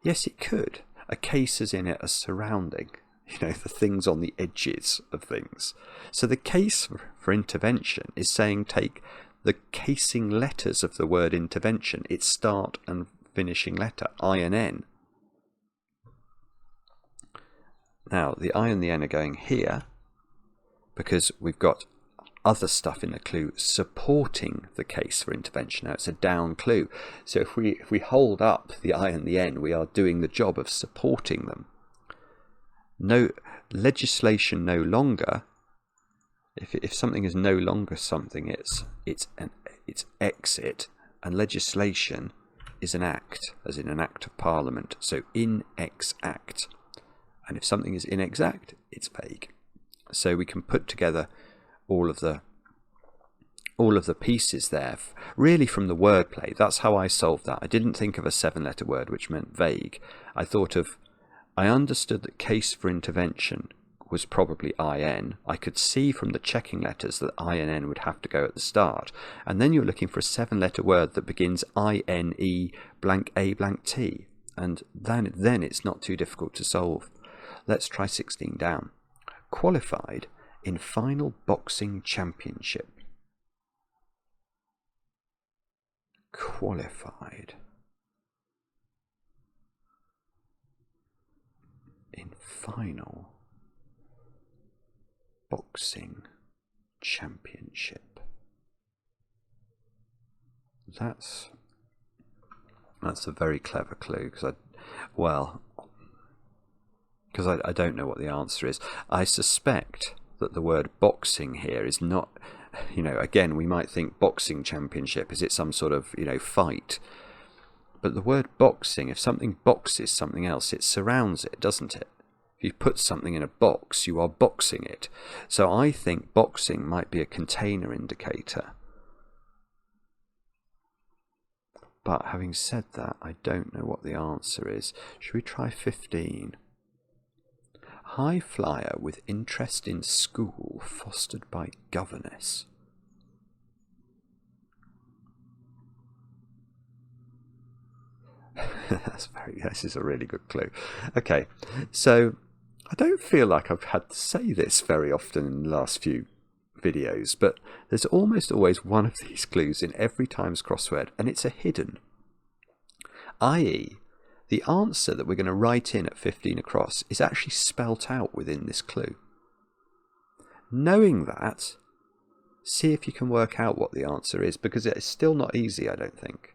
Yes, it could. A case as in it a surrounding, the things on the edges of things. So the case for intervention is saying take the casing letters of the word intervention, its start and finishing letter, I and N. Now, the I and the N are going here because we've got other stuff in the clue supporting the case for intervention. Now, it's a down clue. So if we hold up the I and the N, we are doing the job of supporting them. No legislation no longer. If something is no longer something, it's exit, and legislation is an act, as in an act of parliament. So in ex act, and if something is inexact, it's vague. So we can put together all of the pieces there, really from the wordplay. That's how I solved that. I didn't think of a 7-letter word which meant vague. I understood that case for intervention was probably IN. I could see from the checking letters that I and N would have to go at the start. And then you're looking for a 7-letter word that begins INE blank A blank T. And then it's not too difficult to solve. Let's try 16 down. Qualified in final boxing championship. Qualified in final boxing championship. That's a very clever clue, because I don't know what the answer is. I suspect that the word boxing here is not, again, we might think boxing championship, is it some sort of, fight? But the word boxing, if something boxes something else, it surrounds it, doesn't it? If you put something in a box, you are boxing it. So I think boxing might be a container indicator. But having said that, I don't know what the answer is. Should we try 15? High flyer with interest in school fostered by governess. This is a really good clue. Okay, so I don't feel like I've had to say this very often in the last few videos, but there's almost always one of these clues in every Times crossword, and it's a hidden. I.e., the answer that we're going to write in at 15 across is actually spelt out within this clue. Knowing that, see if you can work out what the answer is, because it's still not easy, I don't think.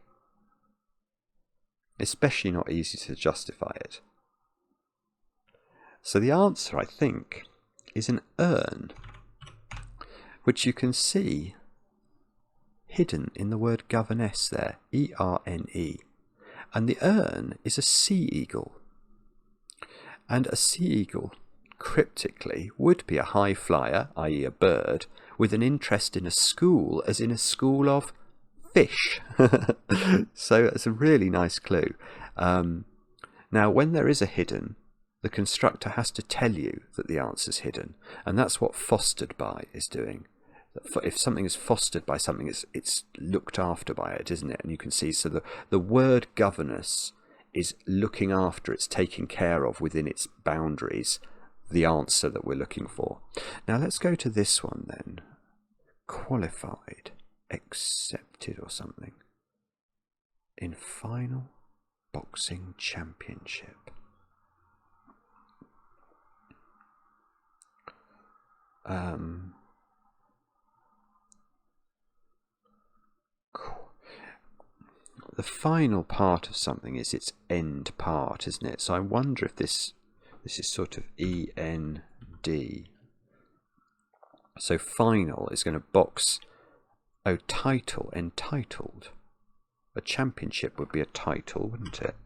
Especially not easy to justify it. So the answer, I think, is an urn, which you can see hidden in the word governess there, E-R-N-E. And the urn is a sea eagle. And a sea eagle, cryptically, would be a high flyer, i.e. a bird, with an interest in a school, as in a school of fish. So it's a really nice clue. Now, when there is a hidden, the constructor has to tell you that the answer's hidden, and that's what fostered by is doing. If something is fostered by something, it's looked after by it, isn't it? And you can see, so the word governess is looking after, it's taking care of within its boundaries the answer that we're looking for. Now let's go to this one then. Qualified, accepted or something in final boxing championship. The final part of something is its end part, isn't it? So I wonder if this is sort of E-N-D. So final is going to box, title, entitled. A championship would be a title, wouldn't it?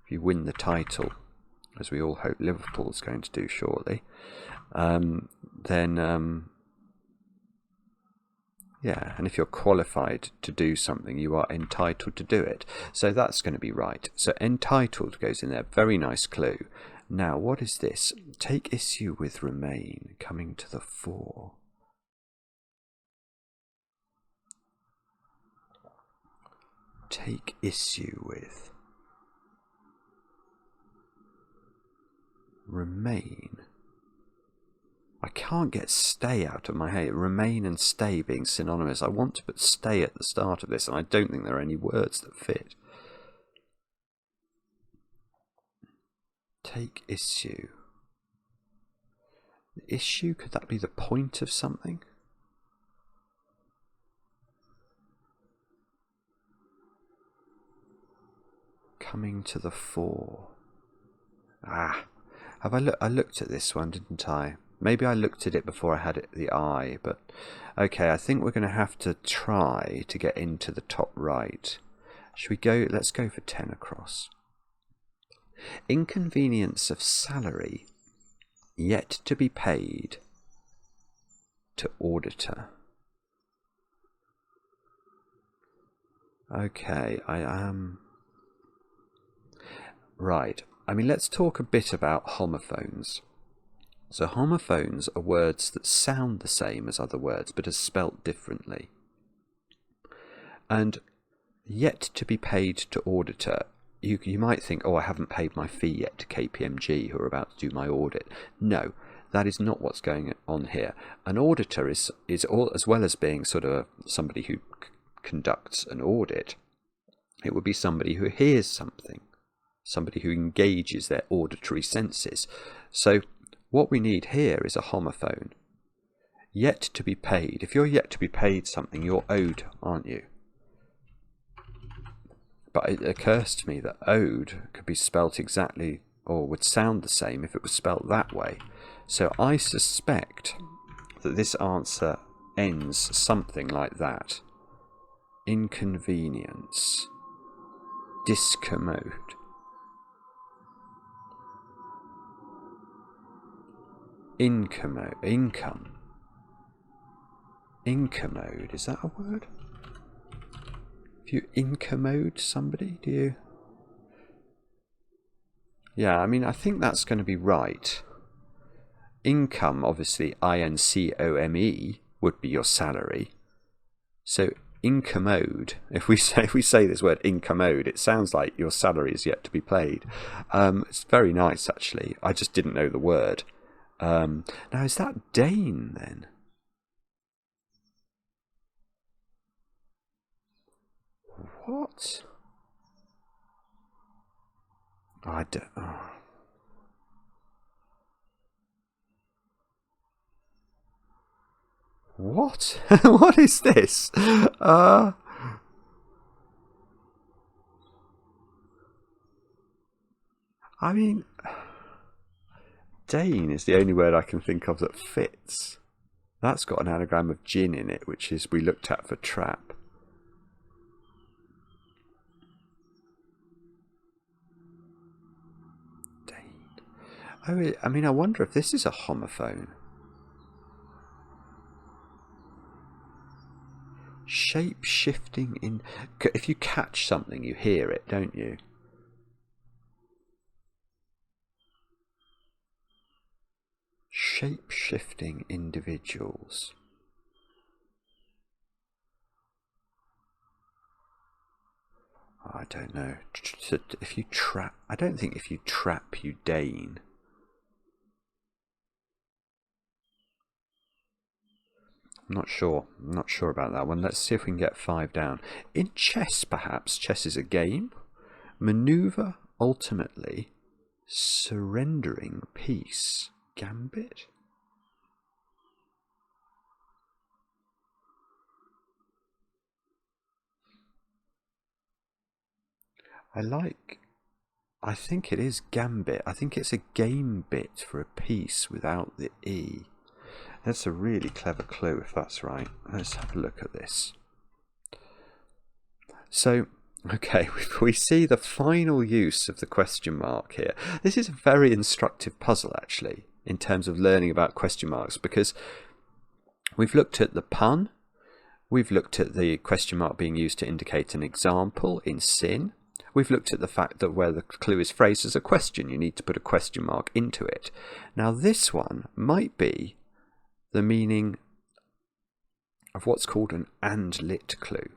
If you win the title, as we all hope Liverpool's going to do shortly, then Yeah, and if you're qualified to do something, you are entitled to do it. So that's going to be right. So entitled goes in there. Very nice clue. Now, what is this? Take issue with remain, coming to the fore. Take issue with. Remain. I can't get stay out of my head. Remain and stay being synonymous. I want to put stay at the start of this, and I don't think there are any words that fit. Take issue. The issue, could that be the point of something? Coming to the fore. Ah, have I looked at this one, didn't I? Maybe I looked at it before I had the eye, but okay, I think we're going to have to try to get into the top right. Should we go? Let's go for 10 across. Inconvenience of salary yet to be paid to auditor. Okay, I am... Right, I mean, let's talk a bit about homophones. So homophones are words that sound the same as other words, but are spelt differently. And yet to be paid to auditor, you might think, oh, I haven't paid my fee yet to KPMG, who are about to do my audit. No, that is not what's going on here. An auditor is all, as well as being sort of somebody who conducts an audit, it would be somebody who hears something, somebody who engages their auditory senses. So what we need here is a homophone. Yet to be paid. If you're yet to be paid something, you're owed, aren't you? But it occurs to me that owed could be spelt exactly, or would sound the same if it was spelt that way. So I suspect that this answer ends something like that. Inconvenience. Discommode. Income. Incommode, is that a word? If you incommode somebody, do you? Yeah, I mean, I think that's going to be right. Income, obviously, INCOME, would be your salary. So incommode, if we say this word incommode, it sounds like your salary is yet to be paid. It's very nice, actually. I just didn't know the word. Now, is that Dane then? What? I don't. Oh. What? What is this? I mean, Dane is the only word I can think of that fits. That's got an anagram of gin in it, which is we looked at for trap. Dane. Oh, I mean, I wonder if this is a homophone. Shape-shifting in... If you catch something, you hear it, don't you? Shape-shifting individuals. I don't know. If you trap... I don't think if you trap, you Dane. I'm not sure. I'm not sure about that one. Let's see if we can get 5 down. In chess, perhaps. Chess is a game. Maneuver, ultimately. Surrendering peace. Gambit? I think it is gambit. I think it's a game bit for a piece without the E. That's a really clever clue if that's right. Let's have a look at this. So, okay, we see the final use of the question mark here. This is a very instructive puzzle, actually, in terms of learning about question marks, because we've looked at the pun, We've looked at the question mark being used to indicate an example in sin. We've looked at the fact that where the clue is phrased as a question, you need to put a question mark into it. Now this one might be the meaning of what's called an and lit clue,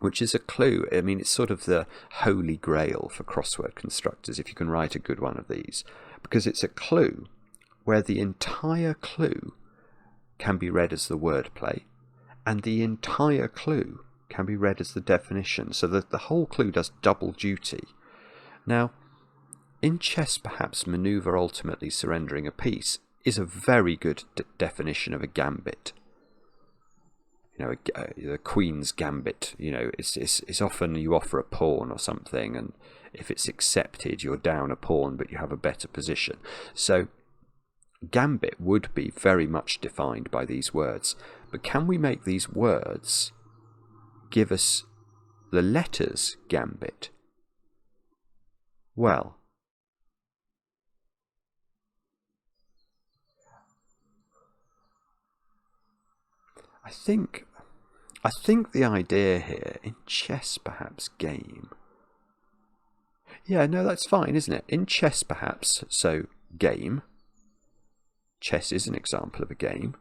which is a clue. I mean, it's sort of the holy grail for crossword constructors, if you can write a good one of these, because it's a clue where the entire clue can be read as the wordplay, and the entire clue can be read as the definition, so that the whole clue does double duty. Now, in chess, perhaps maneuver ultimately surrendering a piece is a very good definition of a gambit. You know, the Queen's Gambit. You know, it's often you offer a pawn or something, and if it's accepted, you're down a pawn, but you have a better position. So, gambit would be very much defined by these words. But can we make these words give us the letters gambit? Well, I think the idea here, in chess perhaps game. Yeah, no, that's fine, isn't it? In chess perhaps, so game. Chess is an example of a game.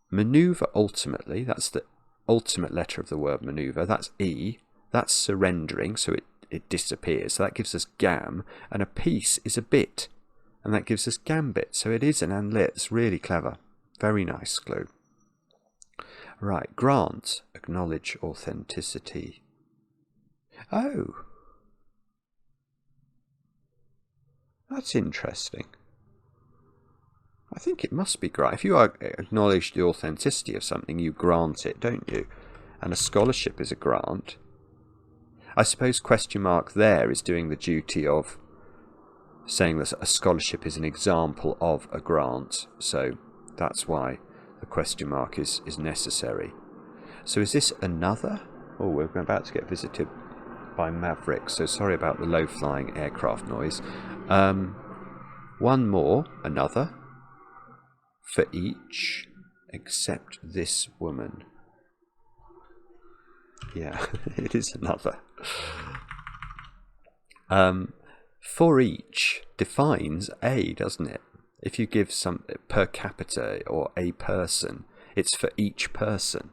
Maneuver ultimately, that's the ultimate letter of the word maneuver. That's E. That's surrendering, so it disappears. So that gives us gam. And a piece is a bit. And that gives us gambit. So it is an and lit. It's really clever. Very nice clue. Right, grant, acknowledge authenticity. Oh. That's interesting. I think it must be grant. If you acknowledge the authenticity of something, you grant it, don't you? And a scholarship is a grant. I suppose question mark there is doing the duty of saying that a scholarship is an example of a grant. So that's why the question mark is necessary. So is this another? Oh, we're about to get visited by Mavericks, so sorry about the low-flying aircraft noise. One more, another. For each, except this woman. Yeah, it is another. For each defines a, doesn't it? If you give some per capita or a person, it's for each person.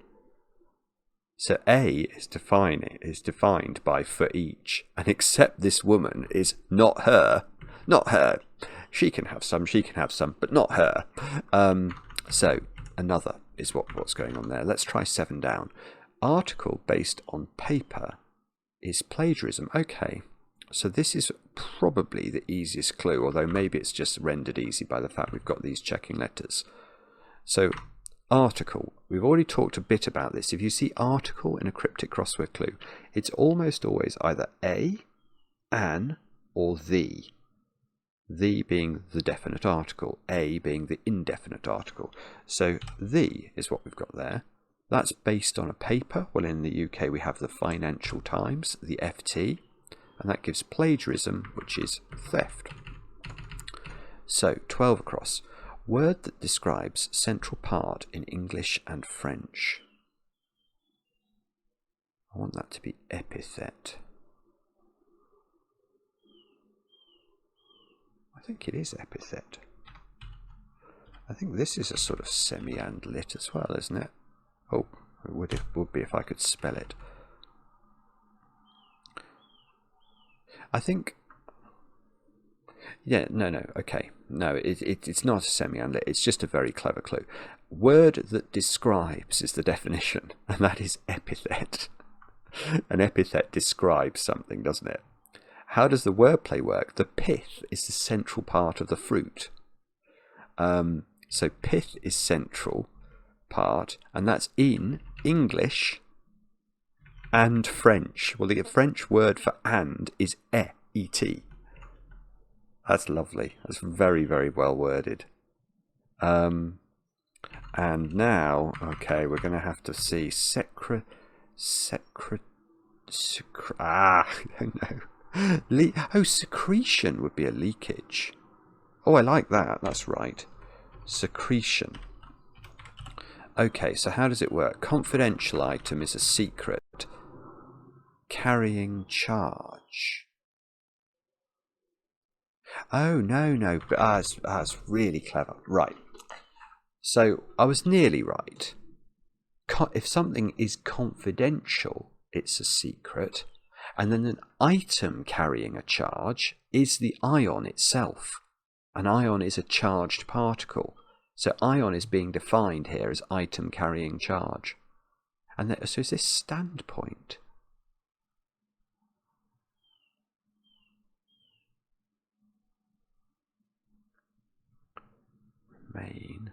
So a is defined by for each, and except this woman is not her. Not her. She can have some, but not her. So another is what's going on there. Let's try 7 down. Article based on paper is plagiarism. Okay, so this is probably the easiest clue, although maybe it's just rendered easy by the fact we've got these checking letters. So article, we've already talked a bit about this. If you see article in a cryptic crossword clue, it's almost always either a, an, or the. The being the definite article, a being the indefinite article. So the is what we've got there. That's based on a paper. Well, in the UK we have the Financial Times, the FT, and that gives plagiarism, which is theft. So 12 across. Word that describes central part in English and French. I want that to be epithet. I think it is epithet. I think this is a sort of semi-and lit as well, isn't it? Oh, it would be if I could spell it. I think... Yeah, no, okay. No, it's not a semi-and lit. It's just a very clever clue. Word that describes is the definition, and that is epithet. An epithet describes something, doesn't it? How does the wordplay work? The pith is the central part of the fruit. So pith is central part, and that's in English and French. Well, the French word for and is et. That's lovely. That's very, very well worded. And now, okay, we're going to have to see I don't know. Secretion would be a leakage. Oh, I like that. That's right. Secretion. Okay, so how does it work? Confidential item is a secret. Carrying charge. Oh, no. That's really clever. Right. So I was nearly right. If something is confidential, it's a secret. And then an item carrying a charge is the ion itself. An ion is a charged particle. So ion is being defined here as item carrying charge. And so is this standpoint? Remain.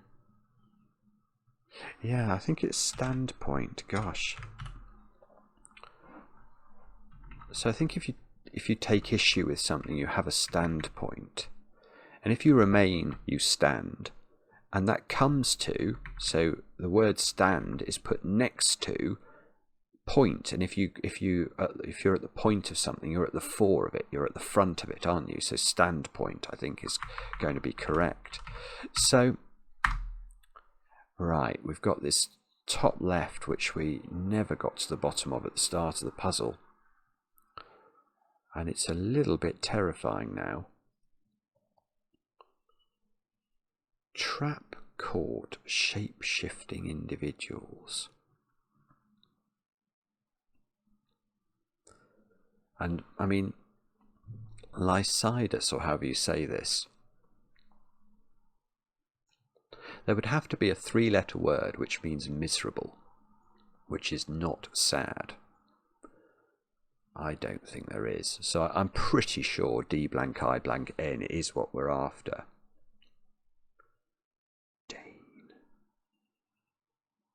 Yeah, I think it's standpoint. Gosh. So I think if you take issue with something, you have a standpoint. And if you remain, you stand. And that comes to, so the word stand is put next to point. And if you're at the point of something, you're at the fore of it, you're at the front of it, aren't you? So standpoint, I think, is going to be correct. So, right, we've got this top left, which we never got to the bottom of at the start of the puzzle. And it's a little bit terrifying now. Trap caught shape-shifting individuals. And, I mean, Lycidas, or however you say this, there would have to be a 3-letter word which means miserable, which is not sad. I don't think there is. So I'm pretty sure D blank I blank N is what we're after. Dane.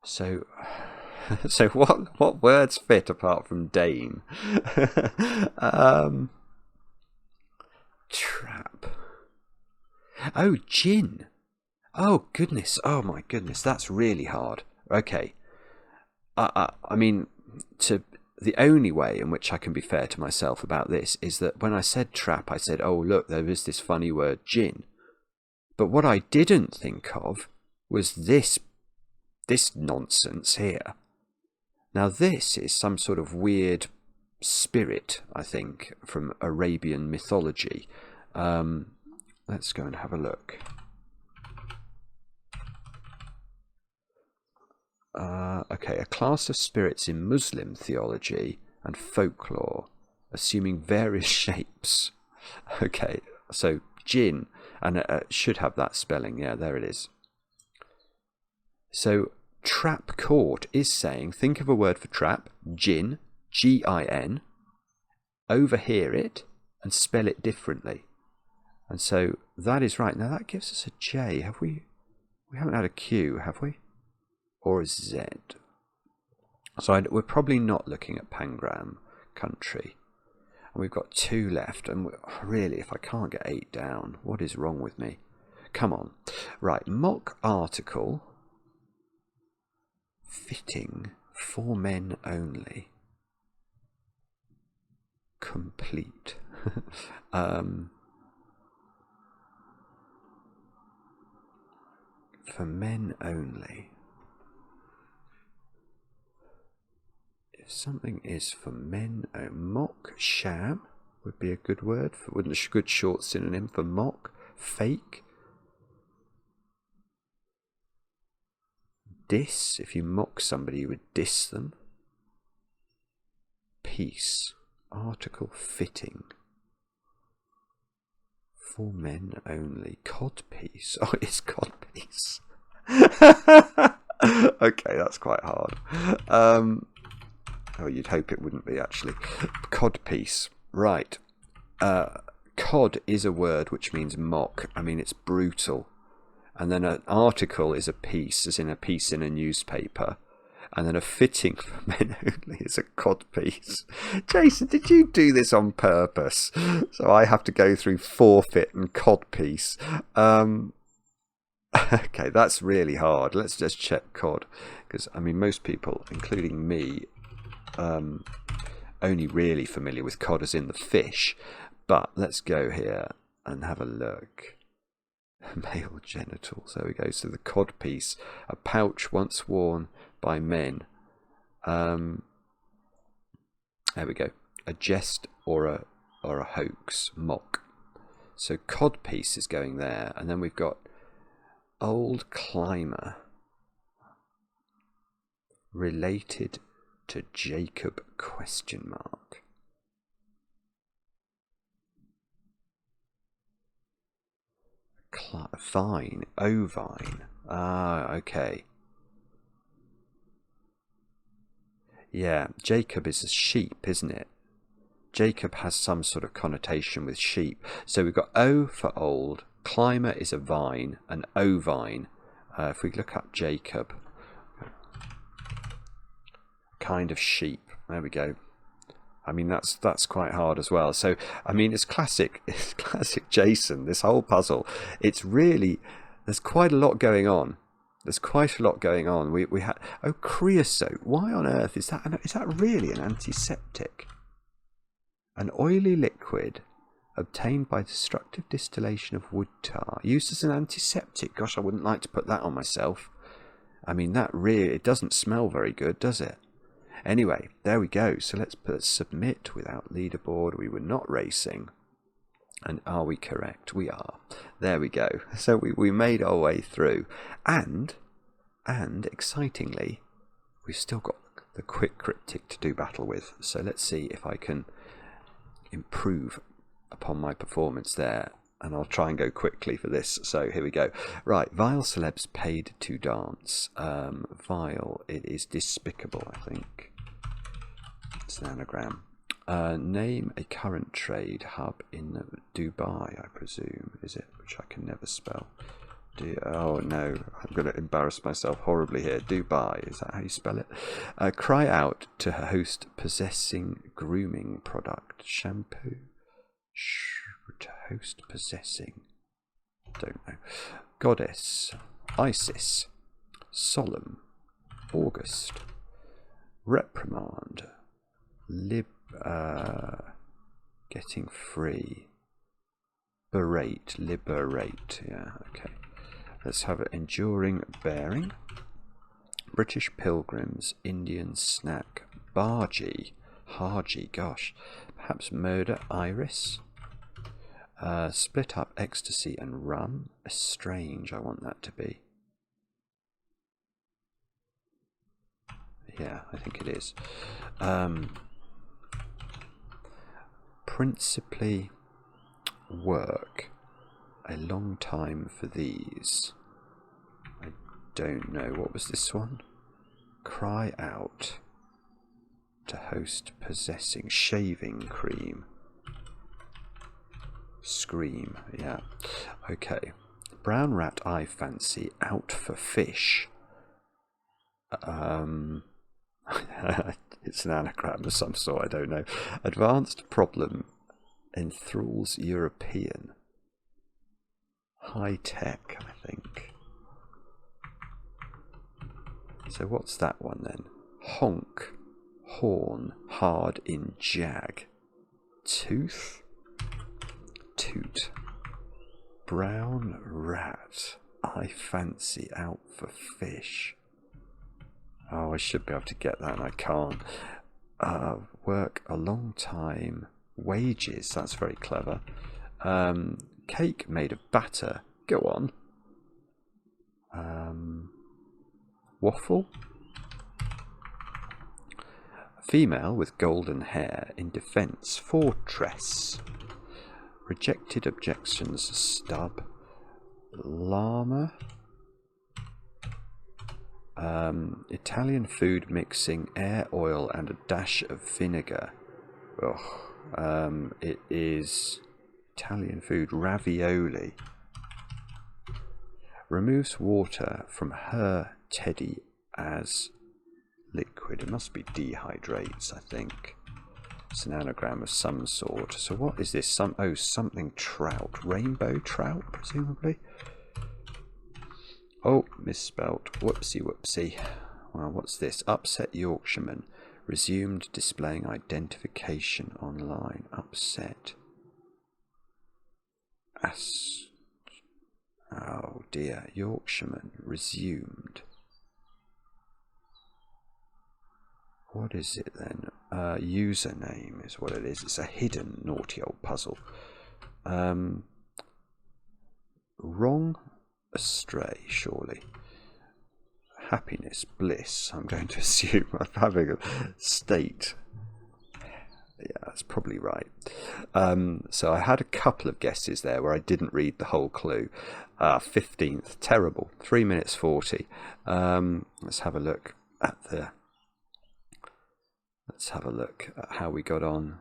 So what words fit apart from Dane? Trap. Oh, gin. Oh goodness. Oh my goodness. That's really hard. Okay. I mean, the only way in which I can be fair to myself about this is that when I said trap, I said, oh, look, there is this funny word, gin. But what I didn't think of was this nonsense here. Now, this is some sort of weird spirit, I think, from Arabian mythology. Let's go and have a look. Okay, a class of spirits in Muslim theology and folklore, assuming various shapes. Okay, so jinn, and it should have that spelling. Yeah, there it is. So trap caught is saying, think of a word for trap, jinn, G-I-N, overhear it and spell it differently. And so that is right. Now that gives us a J. Have we haven't had a Q, have we? Or a Z. So we're probably not looking at Pangram country. And we've got 2 left. And really, if I can't get 8 down, what is wrong with me? Come on. Right, mock article. Fitting for men only. Complete. For men only. If something is for men, mock sham would be a good word. Wouldn't a good short synonym for mock? Fake. Diss. If you mock somebody, you would diss them. Piece. Article fitting. For men only. Codpiece. Oh, it's codpiece. Okay, that's quite hard. Oh, you'd hope it wouldn't be, actually. Codpiece. Right. Cod is a word which means mock. I mean, it's brutal. And then an article is a piece, as in a piece in a newspaper. And then a fitting for men only is a codpiece. Jason, did you do this on purpose? So I have to go through forfeit and codpiece. Okay, that's really hard. Let's just check cod. Because, I mean, most people, including me, only really familiar with cod as in the fish. But let's go here and have a look. Male genitals. There we go. So the codpiece, a pouch once worn by men. There we go. A jest or a hoax, mock. So codpiece is going there, and then we've got old climber, related to Jacob ? Vine, ovine. Ah, okay. Yeah, Jacob is a sheep, isn't it? Jacob has some sort of connotation with sheep. So we've got O for old, climber is a vine, an ovine. If we look up Jacob, kind of sheep. There we go. I mean, that's quite hard as well. So, I mean, it's classic Jason, this whole puzzle. It's really, there's quite a lot going on. There's quite a lot going on. We had, oh, creosote. Why on earth is that really an antiseptic? An oily liquid obtained by destructive distillation of wood tar, used as an antiseptic. Gosh, I wouldn't like to put that on myself. I mean, that really, it doesn't smell very good, does it? Anyway, there we go. So let's put submit without leaderboard. We were not racing. And are we correct? We are. There we go. So we made our way through. And excitingly, we've still got the quick cryptic to do battle with. So let's see if I can improve upon my performance there. And I'll try and go quickly for this. So here we go. Right, vile celebs paid to dance. Vile, it is despicable, I think. It's an anagram. Name a current trade hub in Dubai, I presume, is it? Which I can never spell. Oh no, I'm going to embarrass myself horribly here. Dubai, is that how you spell it? Cry out to host possessing grooming product. Shampoo. To host possessing. Don't know. Goddess. Isis. Solemn. August. Reprimand. Getting free. Liberate. Yeah, okay. Let's have it. Enduring bearing. British pilgrims. Indian snack. Bargee. Hargee, gosh. Perhaps murder. Iris. Split up ecstasy and rum. Estrange, I want that to be. Yeah, I think it is. Principally work. A long time for these. I don't know. What was this one? Cry out. To host possessing. Shaving cream. Scream. Yeah. Okay. Brown rat I fancy. Out for fish. It's an anagram of some sort, I don't know. Advanced problem enthralls European. High tech, I think. So what's that one then? Honk, horn, hard in jag. Tooth, toot. Brown rat, I fancy out for fish. Oh, I should be able to get that and I can't. Work a long time. Wages, that's very clever. Cake made of batter. Go on. Waffle. Female with golden hair in defence. Fortress. Rejected objections. Stub. Llama. Italian food mixing air, oil and a dash of vinegar. It is Italian food. Ravioli. Removes water from her teddy as liquid. It must be dehydrates, I think. It's an anagram of some sort. So what is this? Something trout. Rainbow trout, presumably. Oh, misspelt. Whoopsie. Well, what's this? Upset Yorkshireman. Resumed displaying identification online. Upset. Oh dear, Yorkshireman resumed. What is it then? Username is what it is. It's a hidden naughty old puzzle. Wrong, astray, surely. Happiness, bliss. I'm going to assume I'm having a state. Yeah, that's probably right. So I had a couple of guesses there where I didn't read the whole clue. 15th, terrible. 3 minutes 40. Let's have a look at how we got on.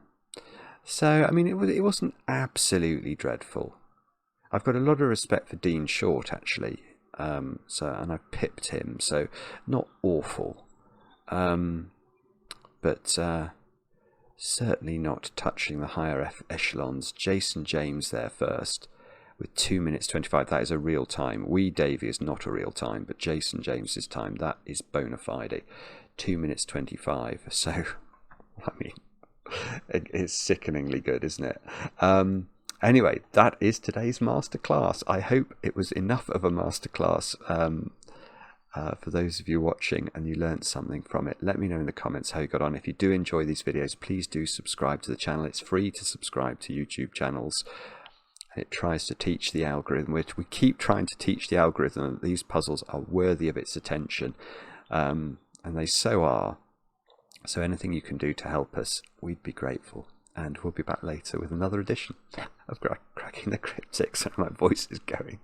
So, I mean, it wasn't absolutely dreadful. I've got a lot of respect for Dean Short, actually. And I pipped him, so not awful. But certainly not touching the higher echelons. Jason James there first with 2 minutes 25. That is a real time. Wee Davy is not a real time, but Jason James's time, that is bona fide. 2 minutes 25. So, I mean, it's sickeningly good, isn't it? Anyway, that is today's masterclass. I hope it was enough of a masterclass for those of you watching and you learned something from it. Let me know in the comments how you got on. If you do enjoy these videos, please do subscribe to the channel. It's free to subscribe to YouTube channels. It tries to teach the algorithm, which we keep trying to teach the algorithm that these puzzles are worthy of its attention. And they so are. So anything you can do to help us, we'd be grateful. And we'll be back later with another edition of Cracking the Cryptic. So my voice is going.